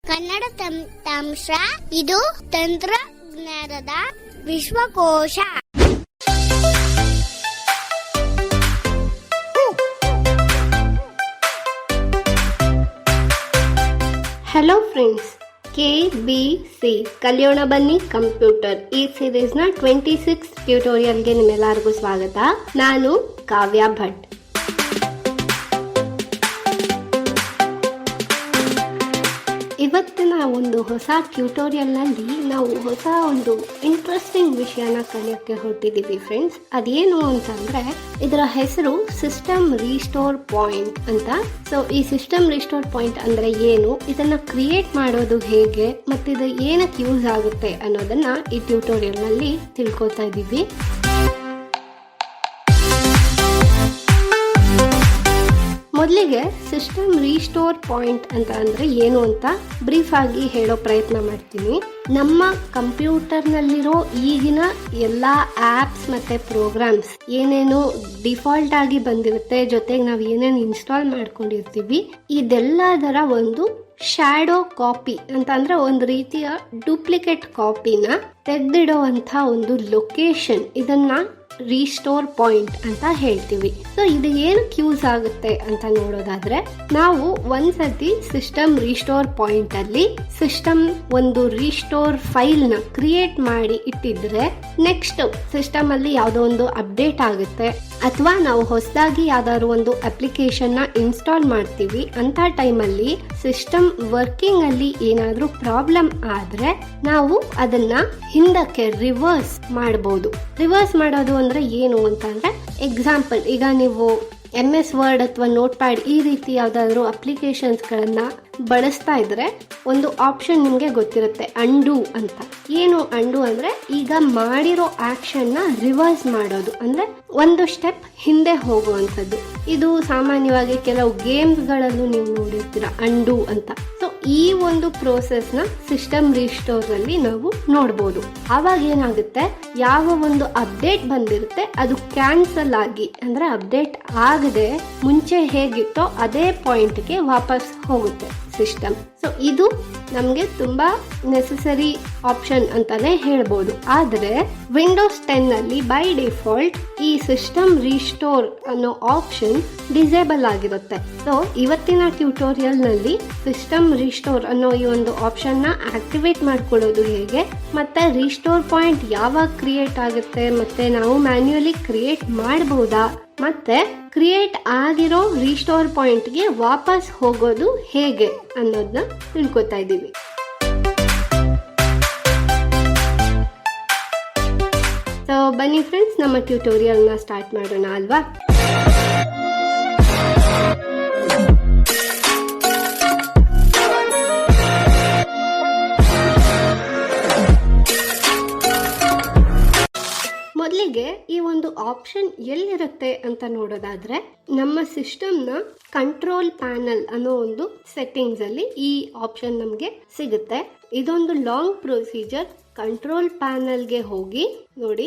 ಕನ್ನಡ ತಂತ್ರಾಂಶ ಇದು ತಂತ್ರಜ್ಞಾನದ ವಿಶ್ವಕೋಶ. ಹಲೋ ಫ್ರೆಂಡ್ಸ್, KBC ಕಲಿಯೋಣ ಬನ್ನಿ ಕಂಪ್ಯೂಟರ್ ಈ ಸೀರೀಸ್ನ 26 ಟ್ಯುಟೋರಿಯಲ್ಗೆ ನಿಮ್ಮೆಲ್ಲರಿಗೂ ಸ್ವಾಗತ. ನಾನು ಕಾವ್ಯ ಭಟ್. ಇವತ್ತಿನ ಒಂದು ಹೊಸ ಟ್ಯುಟೋರಿಯಲ್ನಲ್ಲಿ ನಾವು ಹೊಸ ಒಂದು ಇಂಟ್ರೆಸ್ಟಿಂಗ್ ವಿಷಯನ ಕಲಿಯೋಕ್ಕೆ ಹೊರಟಿದ್ದೀವಿ ಫ್ರೆಂಡ್ಸ್. ಅದೇನು ಅಂತಂದ್ರೆ ಇದರ ಹೆಸರು ಸಿಸ್ಟಮ್ ರೀಸ್ಟೋರ್ ಪಾಯಿಂಟ್ ಅಂತ. ಸೊ ಈ ಸಿಸ್ಟಮ್ ರೀಸ್ಟೋರ್ ಪಾಯಿಂಟ್ ಅಂದ್ರೆ ಏನು, ಇದನ್ನ ಕ್ರಿಯೇಟ್ ಮಾಡೋದು ಹೇಗೆ, ಮತ್ತೆ ಇದು ಏನಕ್ಕೆ ಯೂಸ್ ಆಗುತ್ತೆ ಅನ್ನೋದನ್ನ ಈ ಟ್ಯುಟೋರಿಯಲ್ ನಲ್ಲಿ ತಿಳ್ಕೊತಾ ಇದ್ದೀವಿ. ಮೊದಲಿಗೆ ಸಿಸ್ಟಮ್ ರೀಸ್ಟೋರ್ ಪಾಯಿಂಟ್ ಅಂತ ಅಂದ್ರೆ ಏನು ಅಂತ ಬ್ರೀಫ್ ಆಗಿ ಹೇಳೋ ಪ್ರಯತ್ನ ಮಾಡ್ತೀನಿ. ನಮ್ಮ ಕಂಪ್ಯೂಟರ್ನಲ್ಲಿರೋ ಈಗಿನ ಎಲ್ಲಾ ಆಪ್ಸ್ ಮತ್ತೆ ಪ್ರೋಗ್ರಾಮ್ಸ್ ಏನೇನು ಡಿಫಾಲ್ಟ್ ಆಗಿ ಬಂದಿರುತ್ತೆ, ಜೊತೆಗೆ ನಾವು ಏನೇನು ಇನ್ಸ್ಟಾಲ್ ಮಾಡ್ಕೊಂಡಿರ್ತೀವಿ, ಇದೆಲ್ಲದರ ಒಂದು ಶ್ಯಾಡೋ ಕಾಪಿ ಅಂತ ಅಂದ್ರೆ ಒಂದು ರೀತಿಯ ಡೂಪ್ಲಿಕೇಟ್ ಕಾಪಿನ ತೆಗೆದಿಡುವಂತ ಒಂದು ಲೊಕೇಶನ್, ಇದನ್ನ ರೀಸ್ಟೋರ್ ಪಾಯಿಂಟ್ ಅಂತ ಹೇಳ್ತೀವಿ. ಸೊ ಇದು ಏನಕ್ಕೆ ಯೂಸ್ ಆಗುತ್ತೆ ಅಂತ ನೋಡೋದಾದ್ರೆ, ನಾವು ಒಂದ್ಸತಿ ಸಿಸ್ಟಮ್ ರೀಸ್ಟೋರ್ ಪಾಯಿಂಟ್ ಅಲ್ಲಿ ಸಿಸ್ಟಮ್ ಒಂದು ರೀಸ್ಟೋರ್ ಫೈಲ್ ನ ಕ್ರಿಯೇಟ್ ಮಾಡಿ ಇಟ್ಟಿದ್ರೆ, ನೆಕ್ಸ್ಟ್ ಸಿಸ್ಟಮ್ ಅಲ್ಲಿ ಯಾವ್ದೋ ಒಂದು ಅಪ್ಡೇಟ್ ಆಗುತ್ತೆ ಅಥವಾ ನಾವು ಹೊಸದಾಗಿ ಯಾವ್ದಾದ್ರು ಒಂದು ಅಪ್ಲಿಕೇಶನ್ ನ ಇನ್ಸ್ಟಾಲ್ ಮಾಡ್ತೀವಿ ಅಂತ ಟೈಮಲ್ಲಿ ಸಿಸ್ಟಮ್ ವರ್ಕಿಂಗ್ ಅಲ್ಲಿ ಏನಾದ್ರೂ ಪ್ರಾಬ್ಲಮ್ ಆದ್ರೆ ನಾವು ಅದನ್ನ ಹಿಂದಕ್ಕೆ ರಿವರ್ಸ್ ಮಾಡಬಹುದು. ರಿವರ್ಸ್ ಮಾಡೋದು ಅಂದ್ರೆ ಏನು ಅಂತಂದ್ರೆ, ಎಕ್ಸಾಂಪಲ್, ಈಗ ನೀವು MS ವರ್ಡ್ ಅಥವಾ ನೋಟ್ ಪ್ಯಾಡ್ ಈ ರೀತಿ ಯಾವ್ದಾದ್ರು ಅಪ್ಲಿಕೇಶನ್ಸ್ ಗಳನ್ನ ಬಳಸ್ತಾ ಇದ್ರೆ ಒಂದು ಆಪ್ಷನ್ ನಿಮ್ಗೆ ಗೊತ್ತಿರುತ್ತೆ, ಅಂಡು ಅಂತ. ಏನು ಅಂಡು ಅಂದ್ರೆ, ಈಗ ಮಾಡಿರೋ ಆಕ್ಷನ್ ನ ರಿವರ್ಸ್ ಮಾಡೋದು, ಅಂದ್ರೆ ಒಂದು ಸ್ಟೆಪ್ ಹಿಂದೆ ಹೋಗುವಂಥದ್ದು. ಇದು ಸಾಮಾನ್ಯವಾಗಿ ಕೆಲವು ಗೇಮ್ಸ್ ಗಳಲ್ಲೂ ನೀವು ನೋಡಿರ್ತೀರ ಅಂಡು ಅಂತ. ಸೊ ಈ ಒಂದು ಪ್ರೋಸೆಸ್ ನ ಸಿಸ್ಟಮ್ ರೀಸ್ಟೋರ್ ನಲ್ಲಿ ನಾವು ನೋಡಬಹುದು. ಆವಾಗ ಏನಾಗುತ್ತೆ, ಯಾವ ಒಂದು ಅಪ್ಡೇಟ್ ಬಂದಿರುತ್ತೆ ಅದು ಕ್ಯಾನ್ಸಲ್ ಆಗಿ, ಅಂದ್ರೆ ಅಪ್ಡೇಟ್ ಆಗದೆ ಮುಂಚೆ ಹೇಗಿತ್ತೋ ಅದೇ ಪಾಯಿಂಟ್ಗೆ ವಾಪಸ್ ಹೋಗುತ್ತೆ ಸಿಸ್ಟಮ್. ಸೊ ಇದು ನಮಗೆ ತುಂಬಾ ನೆಸೆಸರಿ ಆಪ್ಷನ್ ಅಂತಾನೆ ಹೇಳ್ಬೋದು. ಆದ್ರೆ ವಿಂಡೋಸ್ 10 ನಲ್ಲಿ ಬೈ ಡಿಫಾಲ್ಟ್ ಈ ಸಿಸ್ಟಮ್ ರೀಸ್ಟೋರ್ ಅನ್ನೋ ಆಪ್ಷನ್ ಡಿಸೇಬಲ್ ಆಗಿರುತ್ತೆ. ಸೊ ಇವತ್ತಿನ ಟ್ಯುಟೋರಿಯಲ್ ನಲ್ಲಿ ಸಿಸ್ಟಮ್ ರೀಸ್ಟೋರ್ ಅನ್ನೋ ಈ ಒಂದು ಆಪ್ಷನ್ ನ ಆಕ್ಟಿವೇಟ್ ಮಾಡ್ಕೊಳ್ಳೋದು ಹೇಗೆ, ಮತ್ತೆ ರೀಸ್ಟೋರ್ ಪಾಯಿಂಟ್ ಯಾವಾಗ ಕ್ರಿಯೇಟ್ ಆಗುತ್ತೆ, ಮತ್ತೆ ನಾವು ಮ್ಯಾನ್ಯುಯಲಿ ಕ್ರಿಯೇಟ್ ಮಾಡಬಹುದಾ, ಮತ್ತೆ ಕ್ರಿಯೇಟ್ ಆಗಿರೋ ರೀಸ್ಟೋರ್ ಪಾಯಿಂಟ್ಗೆ ವಾಪಸ್ ಹೋಗೋದು ಹೇಗೆ ಅನ್ನೋದನ್ನ ತಿಳ್ಕೊತಾ ಇದ್ದೀವಿ. ಸೊ ಬನ್ನಿ ಫ್ರೆಂಡ್ಸ್, ನಮ್ಮ ಟ್ಯುಟೋರಿಯಲ್ನ ಸ್ಟಾರ್ಟ್ ಮಾಡೋಣ ಅಲ್ವಾ. ಮೊದಲಿಗೆ ಈ ಒಂದು ಆಪ್ಷನ್ ಎಲ್ಲಿರುತ್ತೆ ಅಂತ ನೋಡೋದಾದ್ರೆ, ನಮ್ಮ ಸಿಸ್ಟಮ್ ನ ಕಂಟ್ರೋಲ್ ಪ್ಯಾನಲ್ ಅನ್ನೋ ಒಂದು ಸೆಟ್ಟಿಂಗ್ಸ್ ಅಲ್ಲಿ ಈ ಆಪ್ಷನ್ ನಮ್ಗೆ ಸಿಗುತ್ತೆ. ಇದೊಂದು ಲಾಂಗ್ ಪ್ರೊಸೀಜರ್. ಕಂಟ್ರೋಲ್ ಪ್ಯಾನಲ್ ಗೆ ಹೋಗಿ ನೋಡಿ,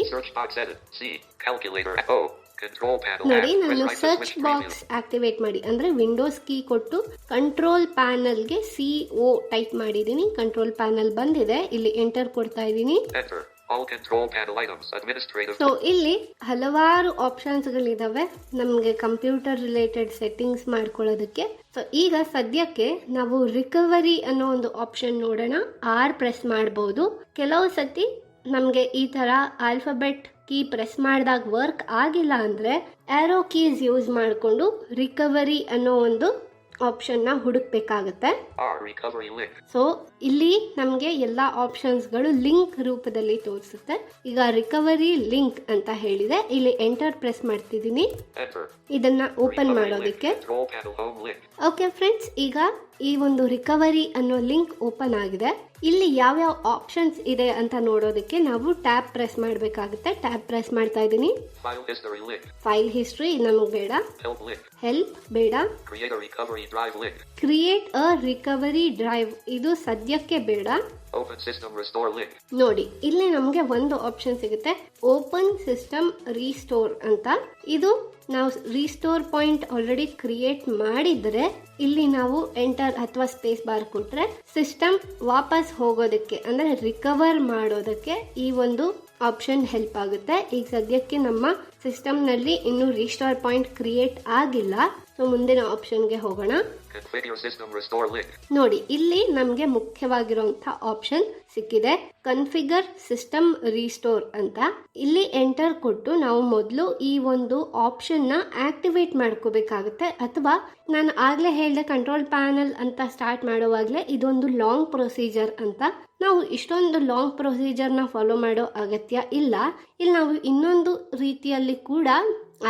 ನಾನು ಸರ್ಚ್ ಬಾಕ್ಸ್ ಆಕ್ಟಿವೇಟ್ ಮಾಡಿ ಅಂದ್ರೆ ವಿಂಡೋಸ್ ಕೀ ಕೊಟ್ಟು ಕಂಟ್ರೋಲ್ ಪ್ಯಾನಲ್ ಗೆ CO ಟೈಪ್ ಮಾಡಿದೀನಿ. ಕಂಟ್ರೋಲ್ ಪ್ಯಾನಲ್ ಬಂದಿದೆ, ಇಲ್ಲಿ ಎಂಟರ್ ಕೊಡ್ತಾ ಇದ್ದೀನಿ. ಸೊ ಇಲ್ಲಿ ಹಲವಾರು ಆಪ್ಷನ್ಸ್ ಗಳಿದಾವೆ ನಮ್ಗೆ ಕಂಪ್ಯೂಟರ್ ರಿಲೇಟೆಡ್ ಸೆಟ್ಟಿಂಗ್ಸ್ ಮಾಡ್ಕೊಳ್ಳೋದಕ್ಕೆ. ಸೊ ಈಗ ಸದ್ಯಕ್ಕೆ ನಾವು ರಿಕವರಿ ಅನ್ನೋ ಒಂದು ಆಪ್ಷನ್ ನೋಡೋಣ. R ಪ್ರೆಸ್ ಮಾಡಬಹುದು. ಕೆಲವು ಸತಿ ನಮ್ಗೆ ಈ ತರ ಆಲ್ಫಾಬೆಟ್ ಕೀ ಪ್ರೆಸ್ ಮಾಡಿದಾಗ ವರ್ಕ್ ಆಗಿಲ್ಲ ಅಂದ್ರೆ ಆರೋ ಕೀಸ್ ಯೂಸ್ ಮಾಡಿಕೊಂಡು ರಿಕವರಿ ಅನ್ನೋ ಒಂದು ಆಪ್ಷನ್ ನ ಹುಡುಕ್ಬೇಕಾಗುತ್ತೆ. ಸೊ ಇಲ್ಲಿ ನಮ್ಗೆ ಎಲ್ಲಾ ಆಪ್ಷನ್ಸ್ ಗಳು ಲಿಂಕ್ ರೂಪದಲ್ಲಿ ತೋರಿಸುತ್ತೆ. ಈಗ ರಿಕವರಿ ಲಿಂಕ್ ಅಂತ ಹೇಳಿದೆ, ಇಲ್ಲಿ ಎಂಟರ್ ಪ್ರೆಸ್ ಮಾಡ್ತಿದ್ದೀನಿ ಇದನ್ನ ಓಪನ್ ಮಾಡೋದಕ್ಕೆ. ಓಕೆ ಫ್ರೆಂಡ್ಸ್, ಈಗ ಈ ಒಂದು ರಿಕವರಿ ಅನ್ನೋ ಲಿಂಕ್ ಓಪನ್ ಆಗಿದೆ. ಇಲ್ಲಿ ಯಾವ್ಯಾವ ಆಪ್ಷನ್ಸ್ ಇದೆ ಅಂತ ನೋಡೋದಕ್ಕೆ ನಾವು ಟ್ಯಾಬ್ ಪ್ರೆಸ್ ಮಾಡಬೇಕಾಗುತ್ತೆ. ಟ್ಯಾಬ್ ಪ್ರೆಸ್ ಮಾಡ್ತಾ ಇದ್ದೀನಿ. ಫೈಲ್ ಹಿಸ್ಟ್ರಿ ನಮಗೆ ಬೇಡ, ಹೆಲ್ಪ್ ಬೇಡ, ಕ್ರಿಯೇಟ್ ಅ ರಿಕವರಿ ಡ್ರೈವ್ ಇದು ಸದ್ಯಕ್ಕೆ ಬೇಡ. Open system restore link. ನೋಡಿ ಇಲ್ಲಿ ನಮಗೆ ಒಂದು ಆಪ್ಷನ್ ಸಿಗುತ್ತೆ, ಓಪನ್ ಸಿಸ್ಟಮ್ ರೀಸ್ಟೋರ್ ಅಂತ. ಇದು ನಾವು ರೀಸ್ಟೋರ್ ಪಾಯಿಂಟ್ ಆಲ್ರೆಡಿ ಕ್ರಿಯೇಟ್ ಮಾಡಿದ್ರೆ ಇಲ್ಲಿ ನಾವು ಎಂಟರ್ ಅಥವಾ ಸ್ಪೇಸ್ ಬಾರ್ ಕೊಟ್ರೆ ಸಿಸ್ಟಮ್ ವಾಪಸ್ ಹೋಗೋದಕ್ಕೆ ಅಂದ್ರೆ ರಿಕವರ್ ಮಾಡೋದಕ್ಕೆ ಈ ಒಂದು ಆಪ್ಷನ್ ಹೆಲ್ಪ್ ಆಗುತ್ತೆ. ಈಗ ಸದ್ಯಕ್ಕೆ ನಮ್ಮ ಸಿಸ್ಟಮ್ ನಲ್ಲಿ ಇನ್ನು ರೀಸ್ಟೋರ್ ಪಾಯಿಂಟ್ ಕ್ರಿಯೇಟ್ ಆಗಿಲ್ಲ. ಸೊ ಮುಂದಿನ ಆಪ್ಷನ್ಗೆ ಹೋಗೋಣ. Configure system restore link. ನೋಡಿ ಇಲ್ಲಿ ನಮಗೆ ಮುಖ್ಯವಾಗಿರುವಂತಹ ಆಪ್ಷನ್ ಸಿಕ್ಕಿದೆ, ಕನ್ಫಿಗರ್ ಸಿಸ್ಟಮ್ ರೀಸ್ಟೋರ್ ಅಂತ. ಇಲ್ಲಿ ಎಂಟರ್ ಕೊಟ್ಟು ನಾವು ಮೊದಲು ಈ ಒಂದು ಆಪ್ಷನ್ ನ ಆಕ್ಟಿವೇಟ್ ಮಾಡ್ಕೋಬೇಕಾಗುತ್ತೆ, ಅಥವಾ ನಾನು ಆಗ್ಲೇ ಹೇಳಿದೆ ಕಂಟ್ರೋಲ್ ಪ್ಯಾನಲ್ ಅಂತ ಸ್ಟಾರ್ಟ್ ಮಾಡುವಾಗಲೇ ಇದೊಂದು ಲಾಂಗ್ ಪ್ರೊಸೀಜರ್ ಅಂತ. ನಾವು ಇಷ್ಟೊಂದು ಲಾಂಗ್ ಪ್ರೊಸೀಜರ್ ನ ಫಾಲೋ ಮಾಡೋ ಅಗತ್ಯ ಇಲ್ಲ. ಇಲ್ಲಿ ನಾವು ಇನ್ನೊಂದು ರೀತಿಯಲ್ಲಿ ಕೂಡ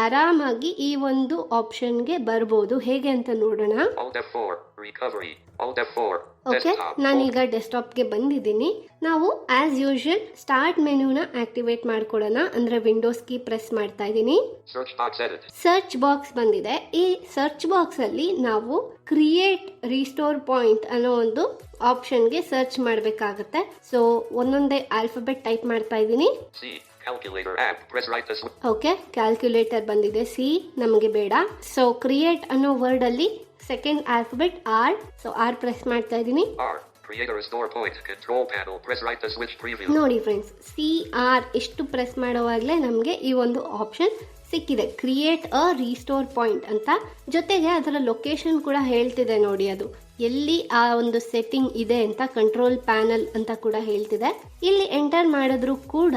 ಆರಾಮಾಗಿ ಈ ಒಂದು ಆಪ್ಷನ್ಗೆ ಬರ್ಬೋದು. ಹೇಗೆ ಅಂತ ನೋಡೋಣ. Alt F4 recovery. Alt F4 okay, ನಾನೀಗ ಡೆಸ್ಕ್ಟಾಪ್ಗೆ ಬಂದಿದ್ದೀನಿ. ನಾವು ಆಸ್ ಯೂಶುವಲ್ ಸ್ಟಾರ್ಟ್ ಮೆನುನ ಆಕ್ಟಿವೇಟ್ ಮಾಡ್ಕೊಳ್ಳೋಣ. ಅಂದ್ರೆ ವಿಂಡೋಸ್ ಕೀ ಪ್ರೆಸ್ ಮಾಡ್ತಾ ಇದ್ದೀನಿ. Search box edit. Search box ಬಂದಿದೆ. ಈ ಸರ್ಚ್ ಬಾಕ್ಸ್ ಅಲ್ಲಿ ನಾವು ಕ್ರಿಯೇಟ್ ರೀಸ್ಟೋರ್ ಪಾಯಿಂಟ್ ಅನ್ನೋ ಒಂದು ಆಪ್ಷನ್ಗೆ ಸರ್ಚ್ ಮಾಡಬೇಕಾಗುತ್ತೆ. ಸೊ ಒಂದೊಂದೇ ಆಲ್ಫಾಬೆಟ್ ಟೈಪ್ ಮಾಡ್ತಾ ಇದ್ದೀನಿ. C calculator app press right to switch. Okay, calculator ಬಂದಿದೆ. ಸಿ ನಮಗೆ ಬೇಡ. ಸೊ ಕ್ರಿಯೇಟ್ ಅನ್ನೋ ವರ್ಡ್ ಅಲ್ಲಿ second alphabet R. So R press ಮಾಡ್ತಾ ಇದ್ದೀನಿ. R create a restore point control panel press right to switch preview. ನೋಡಿ friends, C R ಇಷ್ಟು press ಮಾಡುವಾಗಲೇ ನಮಗೆ ಈ ಒಂದು ಆಪ್ಷನ್ ಸಿಕ್ಕಿದೆ, ಕ್ರಿಯೇಟ್ ಅ ರೀಸ್ಟೋರ್ ಪಾಯಿಂಟ್ ಅಂತ. ಜೊತೆಗೆ ಅದರ ಲೊಕೇಶನ್ ಕೂಡ ಹೇಳ್ತಿದೆ ನೋಡಿ, ಅದು ಎಲ್ಲಿ ಆ ಒಂದು ಸೆಟ್ಟಿಂಗ್ ಇದೆ ಅಂತ ಕಂಟ್ರೋಲ್ ಪ್ಯಾನಲ್ ಅಂತ ಕೂಡ ಹೇಳ್ತಿದೆ. ಇಲ್ಲಿ ಎಂಟರ್ ಮಾಡಿದ್ರು ಕೂಡ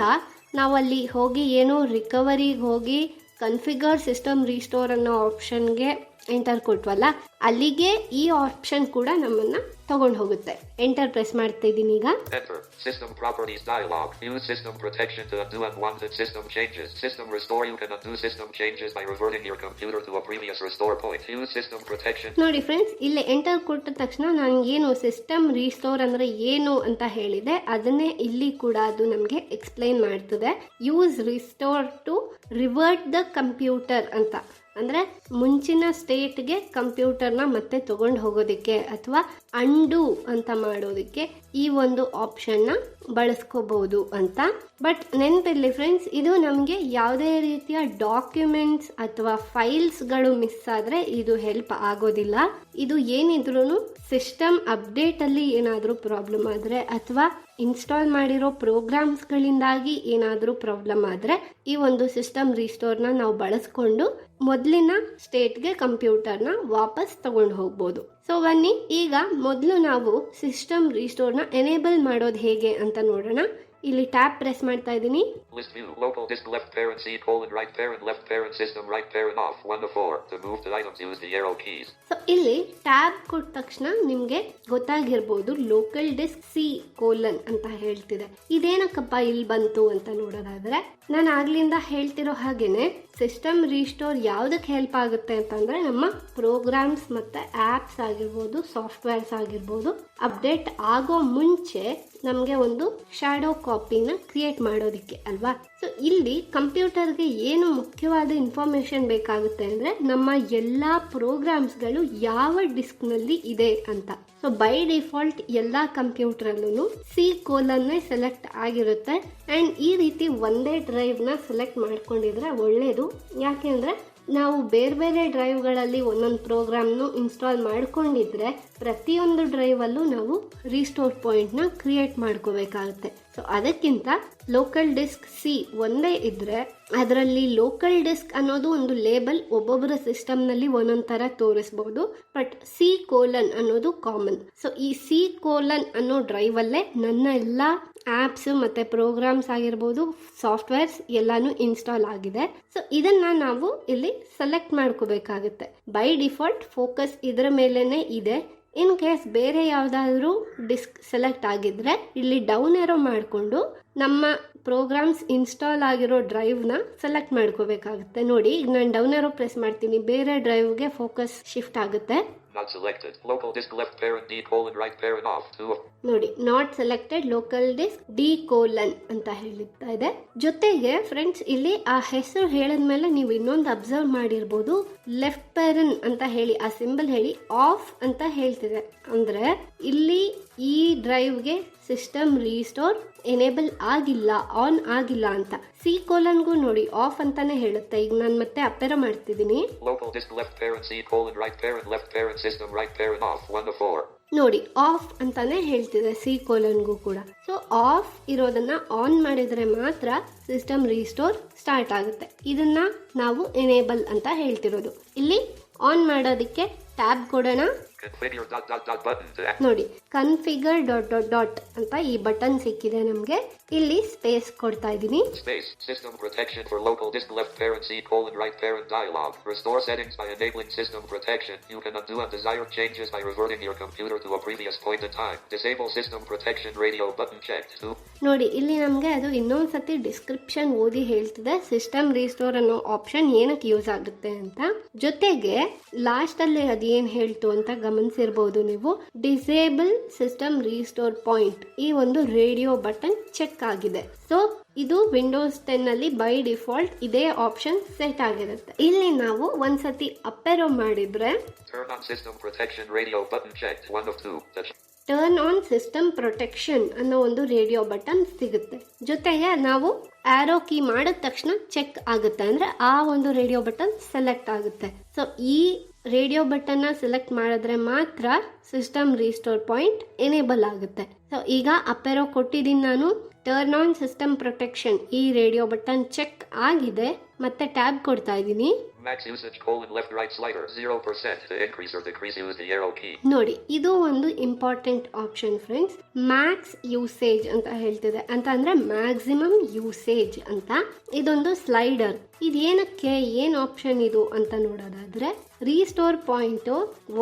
ನಾವು ಅಲ್ಲಿ ಹೋಗಿ ಏನೋ ರಿಕವರಿಗೆ ಹೋಗಿ ಕನ್ಫಿಗರ್ ಸಿಸ್ಟಮ್ ರೀಸ್ಟೋರ್ ಅನ್ನೋ ಆಪ್ಷನ್ಗೆ ಎಂಟರ್ ಕೊಟ್ವಲ್ಲ, ಅಲ್ಲಿಗೆ ಈ ಆಪ್ಷನ್ ಕೂಡ ನಮ್ಮನ್ನ ತಗೊಂಡು ಹೋಗುತ್ತೆ. ಎಂಟರ್ ಪ್ರೆಸ್ ಮಾಡ್ತಾ ಇದ್ದೀನಿ ಈಗ. Enter system properties dialog. Use system protection to undo unwanted system changes. System restore. You can undo system changes by reverting your computer to a previous restore point. Use system protection. ನೋಡಿ friends, ಇಲ್ಲಿ enter ಕೊಟ್ಟ ತಕ್ಷಣ ನನಗೇನು system restore ಅಂದ್ರೆ ಏನು ಅಂತ ಹೇಳಿದೆ, ಅದನ್ನೇ ಇಲ್ಲಿ ಕೂಡ ಅದು ನಮಗೆ ಎಕ್ಸ್ಪ್ಲೈನ್ ಮಾಡ್ತದೆ. Use restore to revert the computer ಅಂತ. ಅಂದ್ರೆ ಮುಂಚಿನ ಸ್ಟೇಟ್ಗೆ ಕಂಪ್ಯೂಟರ್ನ ಮತ್ತೆ ತಗೊಂಡು ಹೋಗೋದಕ್ಕೆ ಅಥವಾ ಅಂಡು ಅಂತ ಮಾಡೋದಕ್ಕೆ ಈ ಒಂದು ಆಪ್ಷನ್ ನ ಬಳಸ್ಕೋಬಹುದು ಅಂತ. ಬಟ್ ನೆನಪಿರ್ಲಿ ಫ್ರೆಂಡ್ಸ್, ಇದು ನಮಗೆ ಯಾವುದೇ ರೀತಿಯ ಡಾಕ್ಯುಮೆಂಟ್ಸ್ ಅಥವಾ ಫೈಲ್ಸ್ ಗಳು ಮಿಸ್ ಆದ್ರೆ ಇದು ಹೆಲ್ಪ್ ಆಗೋದಿಲ್ಲ. ಇದು ಏನಿದ್ರು ಸಿಸ್ಟಮ್ ಅಪ್ಡೇಟ್ ಅಲ್ಲಿ ಏನಾದ್ರೂ ಪ್ರಾಬ್ಲಮ್ ಆದ್ರೆ ಅಥವಾ ಇನ್ಸ್ಟಾಲ್ ಮಾಡಿರೋ ಪ್ರೋಗ್ರಾಮ್ಸ್ ಗಳಿಂದಾಗಿ ಏನಾದ್ರೂ ಪ್ರಾಬ್ಲಮ್ ಆದ್ರೆ ಈ ಒಂದು ಸಿಸ್ಟಮ್ ರೀಸ್ಟೋರ್ನ ನಾವು ಬಳಸ್ಕೊಂಡು ಮೊದಲಿನ ಸ್ಟೇಟ್ಗೆ ಕಂಪ್ಯೂಟರ್ನ ವಾಪಸ್ ತಗೊಂಡು ಹೋಗ್ಬೋದು. ಸೊ ಬನ್ನಿ ಈಗ ಮೊದಲು ನಾವು ಸಿಸ್ಟಮ್ ರೀಸ್ಟೋರ್ನ ಎನೇಬಲ್ ಮಾಡೋದು ಹೇಗೆ ಅಂತ ನೋಡೋಣ. ಇಲ್ಲಿ ಟ್ಯಾಬ್ ಪ್ರೆಸ್ ಮಾಡ್ತಾ ಇದ್ದೀನಿ. List view local disk left parent C colon right parent left parent system right parent off 1 to 4. To move the items use the arrow keys. So ಇಲ್ಲಿ ಟ್ಯಾಬ್ ಕೊಟ್ಟ ತಕ್ಷಣ ನಿಮ್ಗೆ ಗೊತ್ತಾಗಿರ್ಬೋದು ಲೋಕಲ್ ಡಿಸ್ಕ್ ಸಿ ಕೋಲನ್ ಅಂತ ಹೇಳ್ತಿದೆ. ಇದೇನಕ್ಕಪ್ಪ ಇಲ್ಲಿ ಬಂತು ಅಂತ ನೋಡೋದಾದ್ರೆ, ನಾನು ಆಗ್ಲಿಂದ ಹೇಳ್ತಿರೋ ಹಾಗೇನೆ ಸಿಸ್ಟಮ್ ರೀಸ್ಟೋರ್ ಯಾವ್ದಕ್ಕೆ ಹೆಲ್ಪ್ ಆಗುತ್ತೆ ಅಂತಂದ್ರೆ ನಮ್ಮ ಪ್ರೋಗ್ರಾಮ್ಸ್ ಮತ್ತೆ ಆಪ್ಸ್ ಆಗಿರ್ಬೋದು, ಸಾಫ್ಟ್ವೇರ್ಸ್ ಆಗಿರ್ಬೋದು, ಅಪ್ಡೇಟ್ ಆಗೋ ಮುಂಚೆ ನಮ್ಗೆ ಒಂದು ಶಾಡೋ ಕಾಪಿನ ಕ್ರಿಯೇಟ್ ಮಾಡೋದಿಕ್ಕೆ ಅಲ್ವಾ. ಸೊ ಇಲ್ಲಿ ಕಂಪ್ಯೂಟರ್ಗೆ ಏನು ಮುಖ್ಯವಾದ ಇನ್ಫಾರ್ಮೇಶನ್ ಬೇಕಾಗುತ್ತೆ ಅಂದ್ರೆ ನಮ್ಮ ಎಲ್ಲಾ ಪ್ರೋಗ್ರಾಮ್ಸ್ಗಳು ಯಾವ ಡಿಸ್ಕ್ ನಲ್ಲಿ ಇದೆ ಅಂತ. ಸೊ ಬೈ ಡಿಫಾಲ್ಟ್ ಎಲ್ಲಾ ಕಂಪ್ಯೂಟರ್ ಅಲ್ಲೂ ಸಿ ಕೋಲನ್ ಸೆಲೆಕ್ಟ್ ಆಗಿರುತ್ತೆ. ಅಂಡ್ ಈ ರೀತಿ ಒಂದೇ ಡ್ರೈವ್ ನ ಸೆಲೆಕ್ಟ್ ಮಾಡ್ಕೊಂಡಿದ್ರೆ ಒಳ್ಳೇದು. ಯಾಕೆಂದ್ರೆ ನಾವು ಬೇರೆ ಬೇರೆ ಡ್ರೈವ್ಗಳಲ್ಲಿ ಒಂದೊಂದು ಪ್ರೋಗ್ರಾಮ್ನು ಇನ್ಸ್ಟಾಲ್ ಮಾಡ್ಕೊಂಡಿದ್ರೆ ಪ್ರತಿಯೊಂದು ಡ್ರೈವಲ್ಲೂ ನಾವು ರೀಸ್ಟೋರ್ ಪಾಯಿಂಟ್ನ ಕ್ರಿಯೇಟ್ ಮಾಡ್ಕೋಬೇಕಾಗುತ್ತೆ. ಸೊ ಅದಕ್ಕಿಂತ ಲೋಕಲ್ ಡಿಸ್ಕ್ ಸಿ ಒಂದೇ ಇದ್ರೆ ಅದರಲ್ಲಿ ಲೋಕಲ್ ಡಿಸ್ಕ್ ಅನ್ನೋದು ಒಂದು ಲೇಬಲ್ ಒಬ್ಬೊಬ್ಬರ ಸಿಸ್ಟಮ್ನಲ್ಲಿ ಒಂದೊಂದು ಥರ ತೋರಿಸ್ಬಹುದು. ಬಟ್ ಸಿ ಕೋಲನ್ ಅನ್ನೋದು ಕಾಮನ್. ಸೊ ಈ ಸಿ ಕೋಲನ್ ಅನ್ನೋ ಡ್ರೈವಲ್ಲೇ ನನ್ನ ಎಲ್ಲ ಆಪ್ಸ್ ಮತ್ತೆ ಪ್ರೋಗ್ರಾಮ್ಸ್ ಆಗಿರ್ಬೋದು, ಸಾಫ್ಟ್ವೇರ್ಸ್ ಎಲ್ಲಾನು ಇನ್ಸ್ಟಾಲ್ ಆಗಿದೆ. ಸೊ ಇದನ್ನ ನಾವು ಇಲ್ಲಿ ಸೆಲೆಕ್ಟ್ ಮಾಡ್ಕೋಬೇಕಾಗುತ್ತೆ. ಬೈ ಡಿಫಾಲ್ಟ್ ಫೋಕಸ್ ಇದರ ಮೇಲೇನೆ ಇದೆ. ಇನ್ ಕೇಸ್ ಬೇರೆ ಯಾವ್ದಾದ್ರು ಡಿಸ್ಕ್ ಸೆಲೆಕ್ಟ್ ಆಗಿದ್ರೆ ಇಲ್ಲಿ ಡೌನ್ ಏರೋ ಮಾಡಿಕೊಂಡು ನಮ್ಮ ಪ್ರೋಗ್ರಾಮ್ಸ್ ಇನ್ಸ್ಟಾಲ್ ಆಗಿರೋ ಡ್ರೈವ್ ನ ಸೆಲೆಕ್ಟ್ ಮಾಡ್ಕೋಬೇಕಾಗುತ್ತೆ. ನೋಡಿ, ಈಗ ನಾನು ಡೌನ್ ಏರೋ ಪ್ರೆಸ್ ಮಾಡ್ತೀನಿ, ಬೇರೆ ಡ್ರೈವ್ಗೆ ಫೋಕಸ್ ಶಿಫ್ಟ್ ಆಗುತ್ತೆ. Not selected. Local disk left parent D colon right parent off 2. ನೋಡಿ, not selected local disc D colon ಅಂತ ಹೇಳ್ತಾ ಇದೆ. ಜೊತೆಗೆ ಫ್ರೆಂಡ್ಸ್, ಇಲ್ಲಿ ಆ ಹೆಸರು ಹೇಳಿದ್ಮೇಲೆ ನೀವು ಇನ್ನೊಂದು ಅಬ್ಸರ್ವ್ ಮಾಡಿರ್ಬೋದು, ಲೆಫ್ಟ್ ಪ್ಯಾರನ್ ಅಂತ ಹೇಳಿ ಆ ಸಿಂಬಲ್ ಹೇಳಿ ಆಫ್ ಅಂತ ಹೇಳ್ತಿದೆ. ಅಂದ್ರೆ ಇಲ್ಲಿ ಈ ಡ್ರೈವ್ಗೆ ಸಿಸ್ಟಮ್ ರೀಸ್ಟೋರ್ ಎನೇಬಲ್ ಆಗಿಲ್ಲ, ಆನ್ ಆಗಿಲ್ಲ ಅಂತ. C:*ಗೂ ನೋಡಿ ಆಫ್ ಅಂತಾನೆ ಹೇಳುತ್ತೆ. ಈಗ ನಾನು ಮತ್ತೆ ಅಪೆರ ಮಾಡ್ತಿದ್ದೀನಿ. Local disk left parent C: right parent left parent system right parent off 1 to 4. ನೋಡಿ ಆಫ್ ಅಂತಾನೆ ಹೇಳ್ತಿದೆ C:*ಗೂ ಕೂಡ. ಸೊ ಆಫ್ ಇರೋದನ್ನ ಆನ್ ಮಾಡಿದ್ರೆ ಮಾತ್ರ ಸಿಸ್ಟಮ್ ರೀಸ್ಟೋರ್ ಸ್ಟಾರ್ಟ್ ಆಗುತ್ತೆ. ಇದನ್ನ ನಾವು ಎನೇಬಲ್ ಅಂತ ಹೇಳ್ತಿರೋದು. ಇಲ್ಲಿ ಆನ್ ಮಾಡೋದಕ್ಕೆ ಟ್ಯಾಬ್ ಕೊಡೋಣ. Configure ... button to act. ನೋಡಿ ಕನ್ಫಿಗರ್ ... ಅಂತ ಈ ಬಟನ್ ಸಿಕ್ಕಿದೆ ನಮ್ಗೆ. ಇಲ್ಲಿ ಸ್ಪೇಸ್ ಕೊಡ್ತಾ ಇದೀನಿ. Space. System protection for local disk left parent C: right parent dialog. Restore settings by enabling system protection. You can undo undesired changes by reverting your computer to a previous point in time. Disable system protection radio button checked. ನೋಡಿ ಇಲ್ಲಿ ನಮ್ಗೆ ಅದು ಇನ್ನೊಂದ್ಸತಿ description ಓದಿ ಹೇಳ್ತಿದೆ system restore ಅನ್ನೋ option ಏನಕ್ಕೆ use ಆಗುತ್ತೆ ಅಂತ. ಜೊತೆಗೆ ಲಾಸ್ಟ್ ಅಲ್ಲಿ ಅದೇನ್ ಹೇಳ್ತು ಅಂತ ಗಮನಿಸಿರ್ಬಹುದು ನೀವು. ಡಿಸೇಬಲ್ ಸಿಸ್ಟಮ್ ರೀಸ್ಟೋರ್ ಪಾಯಿಂಟ್, ಈ ಒಂದು ರೇಡಿಯೋ ಬಟನ್ ಚೆಕ್ ಆಗಿದೆ. ಸೊ ಇದು ವಿಂಡೋಸ್ 10 ಅಲ್ಲಿ ಬೈ ಡಿಫಾಲ್ಟ್ ಇದೇ ಆಪ್ಷನ್ ಸೆಟ್ ಆಗಿರುತ್ತೆ. ಇಲ್ಲಿ ನಾವು ಒಂದ್ಸತಿ ಅಪೆರೋ ಮಾಡಿದ್ರೆ Turn on system protection radio button checked 1 of 2. Turn on system protection ಅನ್ನೋ ಒಂದು ರೇಡಿಯೋ ಬಟನ್ ಸಿಗುತ್ತೆ. ಜೊತೆಗೆ ನಾವು ಆರೋ ಕೀ ಮಾಡಿದ ತಕ್ಷಣ ಚೆಕ್ ಆಗುತ್ತೆ, ಅಂದ್ರೆ ಆ ಒಂದು ರೇಡಿಯೋ ಬಟನ್ ಸೆಲೆಕ್ಟ್ ಆಗುತ್ತೆ. ಸೊ ಈ ರೇಡಿಯೋ ಬಟನ್ ಸೆಲೆಕ್ಟ್ ಮಾಡಿದ್ರೆ ಮಾತ್ರ ಸಿಸ್ಟಮ್ ರೀಸ್ಟೋರ್ ಪಾಯಿಂಟ್ ಎನೇಬಲ್ ಆಗುತ್ತೆ. ಸೊ ಈಗ ಅಪೆರೋ ಕೊಟ್ಟಿದ್ದೀನಿ ನಾನು. ಟರ್ನ್ ಆನ್ ಸಿಸ್ಟಮ್ ಪ್ರೊಟೆಕ್ಷನ್, ಈ ರೇಡಿಯೋ ಬಟನ್ ಚೆಕ್ ಆಗಿದೆ. ಮತ್ತೆ ಟ್ಯಾಬ್ ಕೊಡ್ತಾ ಇದ್ದೀನಿ. Max usage : left right slider 0% to increase or decrease use the arrow key. ನೋಡಿ ಇದು ಒಂದು important option friends. Max usage ಅಂತ ಹೇಳ್ತಿದೆ, ಅಂತ ಅಂದ್ರೆ ಮ್ಯಾಕ್ಸಿಮಮ್ ಯೂಸೇಜ್ ಅಂತ. ಇದೊಂದು ಸ್ಲೈಡರ್. ಇದೇನಕ್ಕೆ, ಏನ್ ಆಪ್ಷನ್ ಇದು ಅಂತ ನೋಡೋದಾದ್ರೆ, ರೀಸ್ಟೋರ್ ಪಾಯಿಂಟ್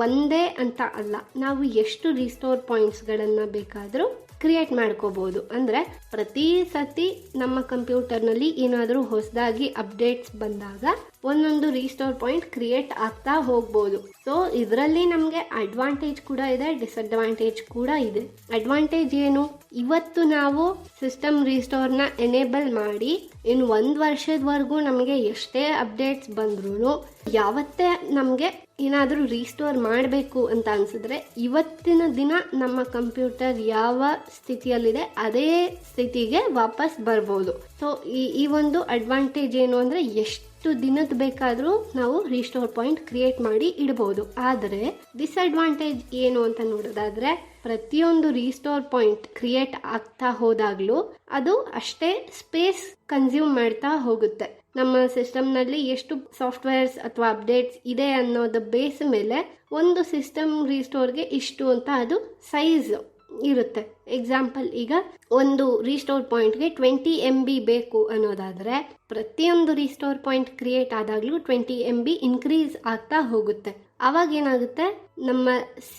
ಒಂದೇ ಅಂತ ಅಲ್ಲ, ನಾವು ಎಷ್ಟು ರೀಸ್ಟೋರ್ ಪಾಯಿಂಟ್ಸ್ ಗಳನ್ನ ಬೇಕಾದ್ರೂ ಕ್ರಿಯೇಟ್ ಮಾಡ್ಕೋಬಹುದು. ಅಂದ್ರೆ ಪ್ರತಿ ಸತಿ ನಮ್ಮ ಕಂಪ್ಯೂಟರ್ ನಲ್ಲಿ ಏನಾದ್ರೂ ಹೊಸದಾಗಿ ಅಪ್ಡೇಟ್ಸ್ ಬಂದಾಗ ಒಂದೊಂದು ರೀಸ್ಟೋರ್ ಪಾಯಿಂಟ್ ಕ್ರಿಯೇಟ್ ಆಗ್ತಾ ಹೋಗ್ಬೋದು. ಸೊ ಇದರಲ್ಲಿ ನಮ್ಗೆ ಅಡ್ವಾಂಟೇಜ್ ಕೂಡ ಇದೆ, ಡಿಸ್ಅಡ್ವಾಂಟೇಜ್ ಕೂಡ ಇದೆ. ಅಡ್ವಾಂಟೇಜ್ ಏನು, ಇವತ್ತು ನಾವು ಸಿಸ್ಟಮ್ ರೀಸ್ಟೋರ್ ನ ಎನೇಬಲ್ ಮಾಡಿ ಇನ್ನು 1 ವರ್ಷದವರೆಗೂ ನಮಗೆ ಎಷ್ಟೇ ಅಪ್ಡೇಟ್ಸ್ ಬಂದ್ರು, ಯಾವತ್ತೇ ನಮ್ಗೆ ಏನಾದ್ರೂ ರೀಸ್ಟೋರ್ ಮಾಡಬೇಕು ಅಂತ ಅನ್ಸಿದ್ರೆ ಇವತ್ತಿನ ದಿನ ನಮ್ಮ ಕಂಪ್ಯೂಟರ್ ಯಾವ ಸ್ಥಿತಿಯಲ್ಲಿದೆ ಅದೇ ಸ್ಥಿತಿಗೆ ವಾಪಸ್ ಬರ್ಬೋದು. ಸೊ ಈ ಒಂದು ಅಡ್ವಾಂಟೇಜ್ ಏನು ಅಂದ್ರೆ, ಎಷ್ಟು ದಿನದ ಬೇಕಾದ್ರೂ ನಾವು ರೀಸ್ಟೋರ್ ಪಾಯಿಂಟ್ ಕ್ರಿಯೇಟ್ ಮಾಡಿ ಇಡಬಹುದು. ಆದರೆ ಡಿಸ್ಅಡ್ವಾಂಟೇಜ್ ಏನು ಅಂತ ನೋಡೋದಾದ್ರೆ, ಪ್ರತಿಯೊಂದು ರೀಸ್ಟೋರ್ ಪಾಯಿಂಟ್ ಕ್ರಿಯೇಟ್ ಆಗ್ತಾ ಹೋದಾಗ್ಲೂ ಅದು ಅಷ್ಟೇ ಸ್ಪೇಸ್ ಕನ್ಸ್ಯೂಮ್ ಮಾಡ್ತಾ ಹೋಗುತ್ತೆ. ನಮ್ಮ ಸಿಸ್ಟಮ್ ನಲ್ಲಿ ಎಷ್ಟು ಸಾಫ್ಟ್ವೇರ್ಸ್ ಅಥವಾ ಅಪ್ಡೇಟ್ಸ್ ಇದೆ ಅನ್ನೋದ ಬೇಸ್ ಮೇಲೆ ಒಂದು ಸಿಸ್ಟಮ್ ರೀಸ್ಟೋರ್ಗೆ ಇಷ್ಟು ಅಂತ ಅದು ಸೈಜ್ ಇರುತ್ತೆ. ಎಕ್ಸಾಂಪಲ್, ಈಗ ಒಂದು ರೀಸ್ಟೋರ್ ಪಾಯಿಂಟ್ಗೆ 20 MB ಬೇಕು ಅನ್ನೋದಾದ್ರೆ ಪ್ರತಿಯೊಂದು ರೀಸ್ಟೋರ್ ಪಾಯಿಂಟ್ ಕ್ರಿಯೇಟ್ ಆದಾಗ್ಲೂ 20 MB ಇನ್ಕ್ರೀಸ್ ಆಗ್ತಾ ಹೋಗುತ್ತೆ. ಅವಾಗ ಏನಾಗುತ್ತೆ, ನಮ್ಮ C: